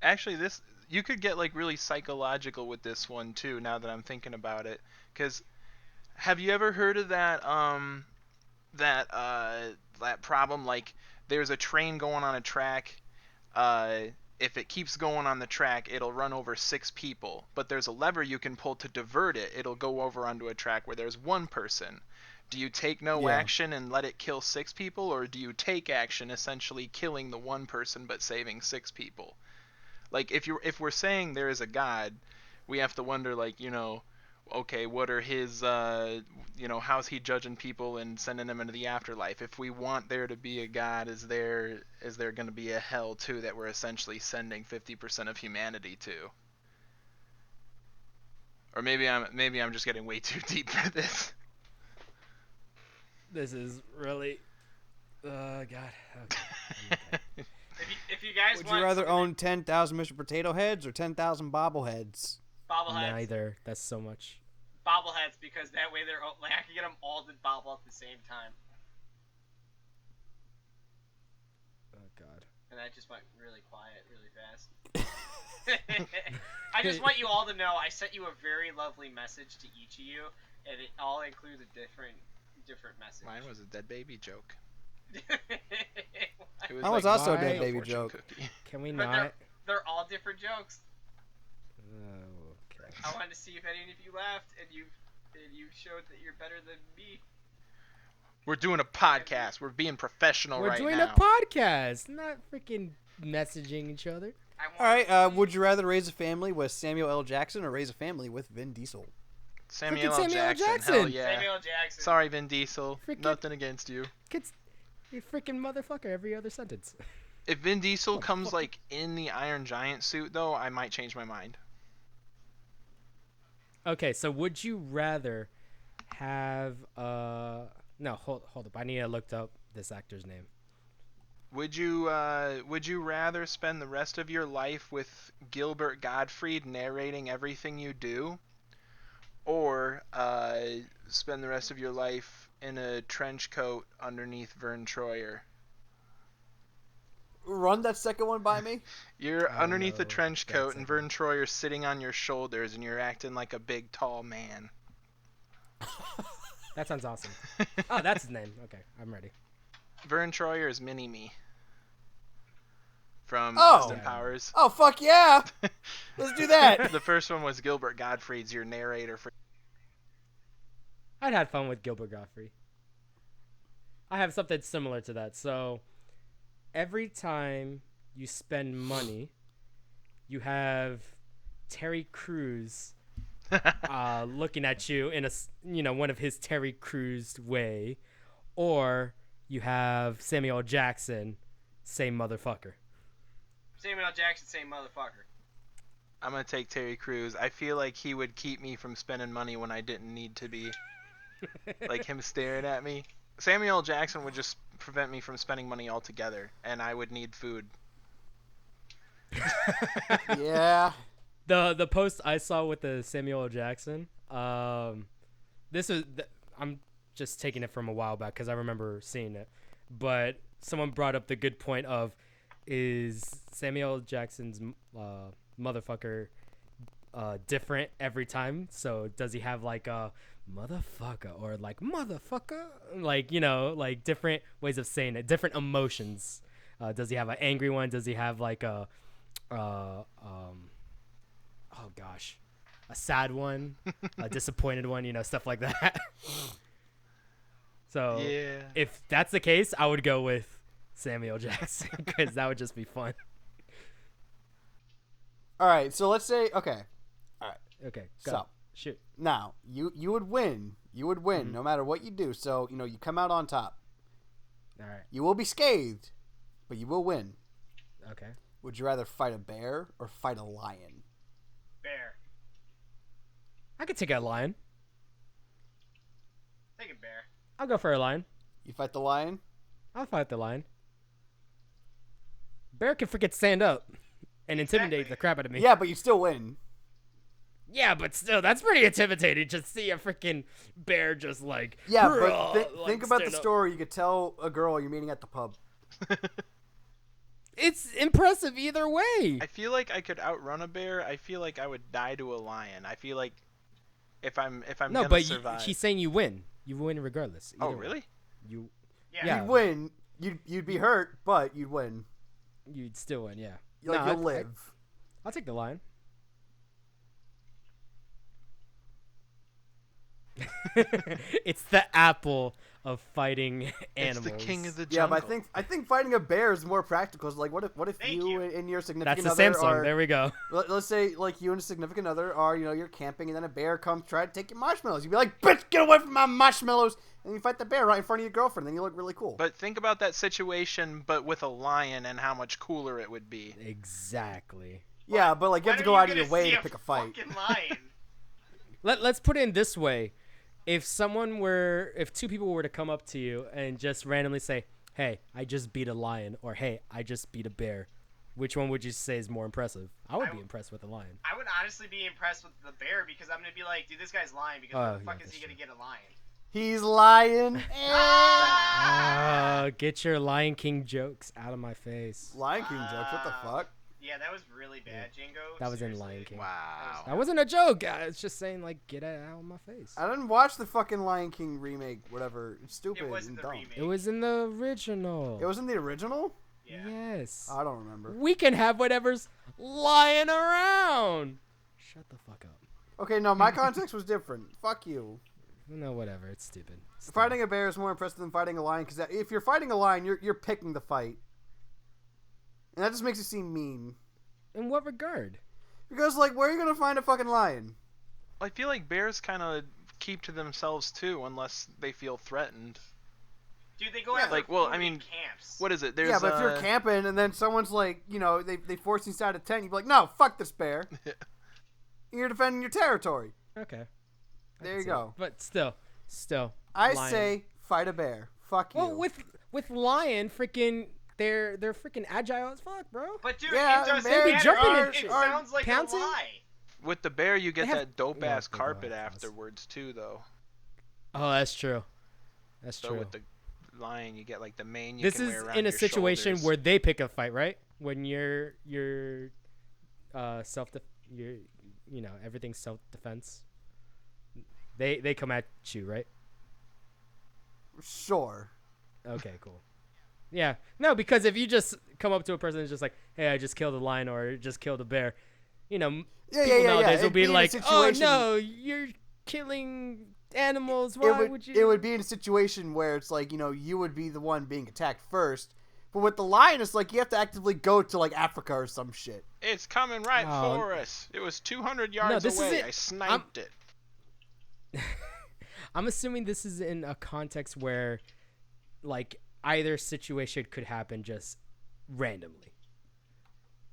Actually, you could get like really psychological with this one too. Now that I'm thinking about it, because have you ever heard of that that problem? Like, there's a train going on a track. If it keeps going on the track, it'll run over 6 people. But there's a lever you can pull to divert it. It'll go over onto a track where there's 1 person. Do you take no Yeah. action and let it kill 6 people, or do you take action, essentially killing the 1 person but saving 6 people? Like, if we're saying there is a God, we have to wonder, like, okay, what are his, how's he judging people and sending them into the afterlife? If we want there to be a God, is there going to be a hell too that we're essentially sending 50% of humanity to? Or maybe I'm just getting way too deep for this. This is really, God. Okay. If you guys Would want you rather something own 10,000 Mr. Potato Heads or 10,000 bobbleheads? bobbleheads, Neither. That's so much. bobbleheads, because that way I can get them all to bobble at the same time, Oh God. and I just went really quiet, really fast. I just want you all to know I sent you a very lovely message to each of you, and it all includes a different message. Mine was a dead baby joke. It Mine was also a dead why- baby fortune joke. cookie. Can we But not? they're all different jokes. Oh, okay. I wanted to see if any of you laughed, and you showed that you're better than me. We're doing a podcast. We're being professional We're right doing now. a podcast, not freaking messaging each other. All right. Would you rather raise a family with Samuel L. Jackson or raise a family with Vin Diesel? Samuel L. Samuel L. Jackson. Jackson. Hell yeah. Samuel Jackson. Sorry, Vin Diesel. Freaking- Nothing against you. You freaking motherfucker every other sentence. If Vin Diesel comes like in the Iron Giant suit, though, I might change my mind. Okay, so would you rather have no, hold up. I need to look up this actor's name. Would you rather spend the rest of your life with Gilbert Gottfried narrating everything you do, or spend the rest of your life in a trench coat underneath Vern Troyer? Run that second one by me. You're I underneath the know trench that coat, and second Vern Troyer's sitting on your shoulders, and you're acting like a big, tall man. That sounds awesome. Oh, that's his name. Okay, I'm ready. Vern Troyer is Mini-Me from Oh. Austin Powers. Oh, fuck yeah. Let's do that. The first one was Gilbert Gottfried's your narrator for. I'd had fun with Gilbert Gottfried. I have something similar to that. So every time you spend money, you have Terry Crews looking at you in one of his Terry Crews way, or you have Samuel L. Jackson, same motherfucker. Samuel L. Jackson, same motherfucker. I'm gonna take Terry Crews. I feel like he would keep me from spending money when I didn't need to be. Like him staring at me. Samuel L. Jackson would just prevent me from spending money altogether, and I would need food. Yeah. The post I saw with the Samuel L. Jackson, this is I'm just taking it from a while back because I remember seeing it, but someone brought up the good point of, is Samuel L. Jackson's motherfucker different every time? So does he have like a motherfucker or like motherfucker, like like different ways of saying it, different emotions? Does he have an angry one? Does he have like a oh gosh, a sad one, a disappointed one, stuff like that. So Yeah. if that's the case, I would go with Samuel Jackson because that would just be fun. All right. So let's say, okay. Okay, go. So Shoot. now you would win. You would win no matter what you do. So, you come out on top. All right. You will be scathed, but you will win. Okay. Would you rather fight a bear or fight a lion? Bear. I could take a lion. Take a bear. I'll go for a lion. You fight the lion? I'll fight the lion. Bear can freaking stand up and intimidate Exactly. the crap out of me. Yeah, but you still win. Yeah, but still, that's pretty intimidating. Just see a freaking bear just like. Yeah, but like, think about the stand up. story you could tell a girl you're meeting at the pub. It's impressive either way. I feel like I could outrun a bear. I feel like I would die to a lion. I feel like if I'm No, gonna but survive. he's saying you win. You win regardless. Oh either way. really? You Yeah. You'd win. You'd be hurt, but you'd win. you'd still win. Yeah. Like, No, you'll live. I'll take the lion. It's the apple of fighting animals. It's the king of the Yeah, jungle. but I think fighting a bear is more practical. 'Cause, like, what if Thank you you. and your That's significant the other Samsung. are, There we go. let's say, like, you and a significant other are, you're camping, and then a bear comes try to take your marshmallows. You'd be like, bitch, get away from my marshmallows! And you fight the bear right in front of your girlfriend, then you look really cool. But think about that situation, but with a lion, and how much cooler it would be. Exactly. Yeah, but, like, you have to When go are out of your gonna way see to a pick a fight. fucking lion? Let's put it in this way. If two people were to come up to you and just randomly say, "Hey, I just beat a lion," or "Hey, I just beat a bear," which one would you say is more impressive? I would be impressed with a lion. I would honestly be impressed with the bear because I'm gonna be like, dude, this guy's lying because Oh, where the yeah, fuck is that's he gonna true. get a lion? He's lying. Get your Lion King jokes out of my face. Lion King jokes, what the fuck? Yeah, that was really bad, Jango. That was in Seriously. Lion King. Wow. That wasn't a joke. It's just saying, like, get it out of my face. I didn't watch the fucking Lion King remake, whatever. It's stupid It wasn't and the dumb. remake. It was in the original. It was in the original? Yeah. Yes. I don't remember. We can have whatever's lying around. Shut the fuck up. Okay, no, my context was different. Fuck you. No, whatever. It's stupid. It's Fighting a bear is more impressive than fighting a lion, because if you're fighting a lion, you're picking the fight. And that just makes it seem mean. In what regard? Because, like, where are you gonna find a fucking lion? I feel like bears kind of keep to themselves too, unless they feel threatened. Dude, they go Yeah, after like, well, food I in mean, camps. What is it? There's Yeah, but if you're camping and then someone's like, you know, they force you inside a tent, you'd be like, no, fuck this bear. You're defending your territory. Okay. I There can you see go. it. But still. I lion. say fight a bear. Fuck you. Well, with lion, freaking, they're freaking agile as fuck, bro. But dude, Yeah, it doesn't bears be matter. jumping It, and it shit. sounds like Pouncing? a lie. with the bear, you get They have- that dope yeah, ass they do carpet have claws. afterwards too, though. Oh, that's true. That's So true. with the lion, you get like the mane you This can is wear around in a your situation shoulders. where they pick a fight, right? When you're you know, everything's self defense. They come at you, right? Sure. Okay, cool. Yeah. No, because if you just come up to a person and just like, hey, I just killed a lion or just killed a bear, you know, Yeah, people yeah, nowadays will It'd be in a like, oh situation- no, you're killing animals. Why would you? It would be in a situation where it's like, you know, you would be the one being attacked first. But with the lion, it's like you have to actively go to like Africa or some shit. It's coming right Oh. for us. It was 200 yards this away. isn't- I sniped it. I'm assuming this is in a context where, like, either situation could happen just randomly.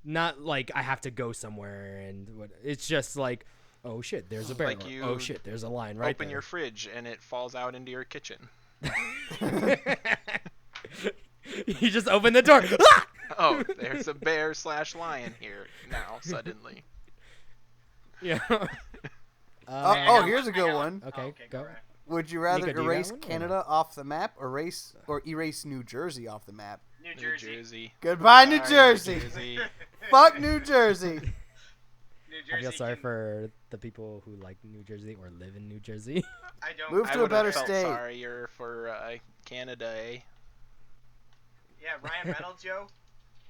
Not like I have to go somewhere and what. It's just like, oh shit, there's a bear. Like or, you oh shit, there's a lion right Open there. your fridge and it falls out into your kitchen. You just open the door. Ah! Oh, there's a bear / lion here now suddenly. Yeah. Oh, here's a good one. Okay, go. right. Would you rather Nicco, do you got erase one, or- Canada off the map or erase New Jersey off the map? New New Jersey. Jersey. Goodbye, New Sorry, Jersey. Fuck New Jersey. New Jersey. I feel sorry can- for the people who like New Jersey or live in New Jersey. I don't. Move I to a would've better felt state. sorrier for Canada, eh? Yeah, Ryan Reynolds, Joe.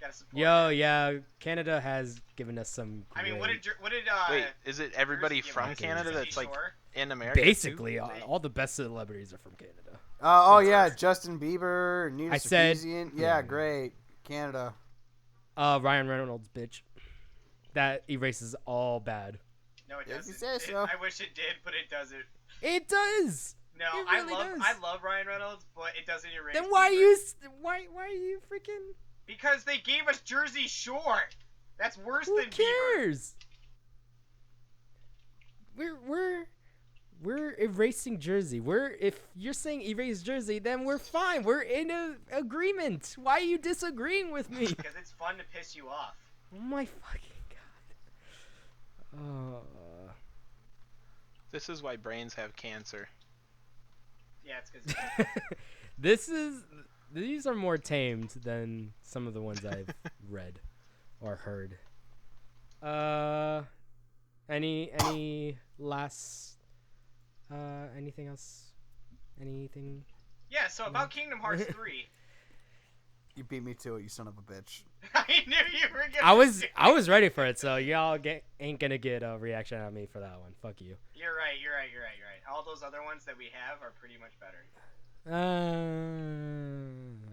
Gotta support. Yo, him. yeah, Canada has given us some. I mean, great- what did Wait, is it everybody Jersey give from us? Canada Jersey that's like Shore? in America? too? basically all the best celebrities are from Canada. Oh yeah, Justin Bieber, Nina I said- Sarkeesian. yeah. Yeah, great. Canada. Ryan Reynolds, bitch. That erases all bad. No, it If you doesn't. say so. I wish it did, but it doesn't. It does. No, It really does. I love Ryan Reynolds, but it doesn't erase. Then why are Bieber. you? Why are you freaking? Because they gave us Jersey Shore. That's worse Who than Bieber. cares? We're erasing Jersey. If you're saying erase Jersey, then we're fine. We're in a agreement. Why are you disagreeing with me? Because it's fun to piss you off. Oh my fucking god. This is why brains have cancer. Yeah, it's because. These are more tamed than some of the ones I've read or heard. Any last anything else? Anything? Yeah, so about Kingdom Hearts 3. You beat me to it, you son of a bitch. I knew you were gonna. I was ready for it, so y'all ain't gonna get a reaction out of me for that one. Fuck you. You're right. All those other ones that we have are pretty much better.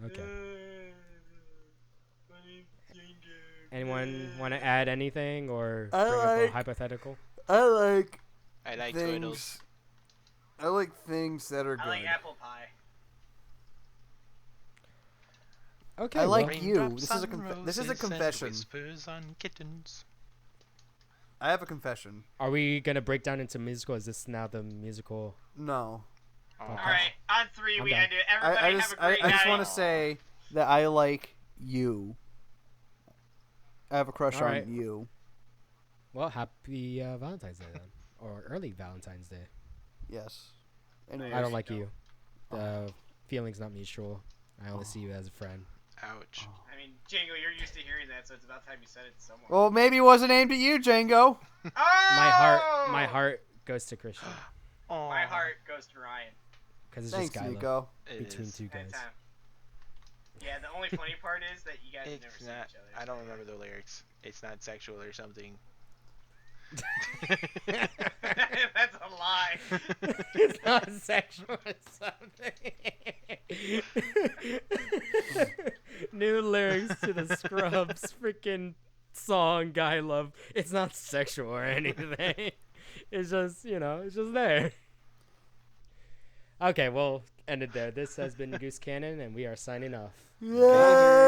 Okay. Anyone want to add anything or I bring up a like- hypothetical? I like I like things. turtles. I like things that are good. I like apple pie. Okay. I like well, you. Raindrops This is a on this is a roses and confession. Whispers on kittens. I have a confession. Are we gonna break down into musical? Is this now the musical? No. Aw. All right, on 3 I'm we done. had to. Everybody I have just a great night. want to say that I like you. I have a crush on Alright. you. Well, happy Valentine's Day then, or early Valentine's Day. Yes. I Anyways, don't like you. The feeling's not mutual. I only see you as a friend. Ouch. I mean, Jango, you're used to hearing that, so it's about time you said it to someone. Well, maybe it wasn't aimed at you, Jango. Oh! My heart goes to Kristian Aw. My heart goes to Ryan. because it's Thanks, just guy love Nico. It between is. two guys. Anytime. Yeah, the only funny part is that you guys have never It's seen not. each other. I don't remember the lyrics. It's not sexual or something. That's a lie. It's not sexual or something. New lyrics to the Scrubs freaking song guy love. It's not sexual or anything. It's just, it's just there. Okay, we'll end it there. This has been Goose Cannon, and we are signing off. Yeah.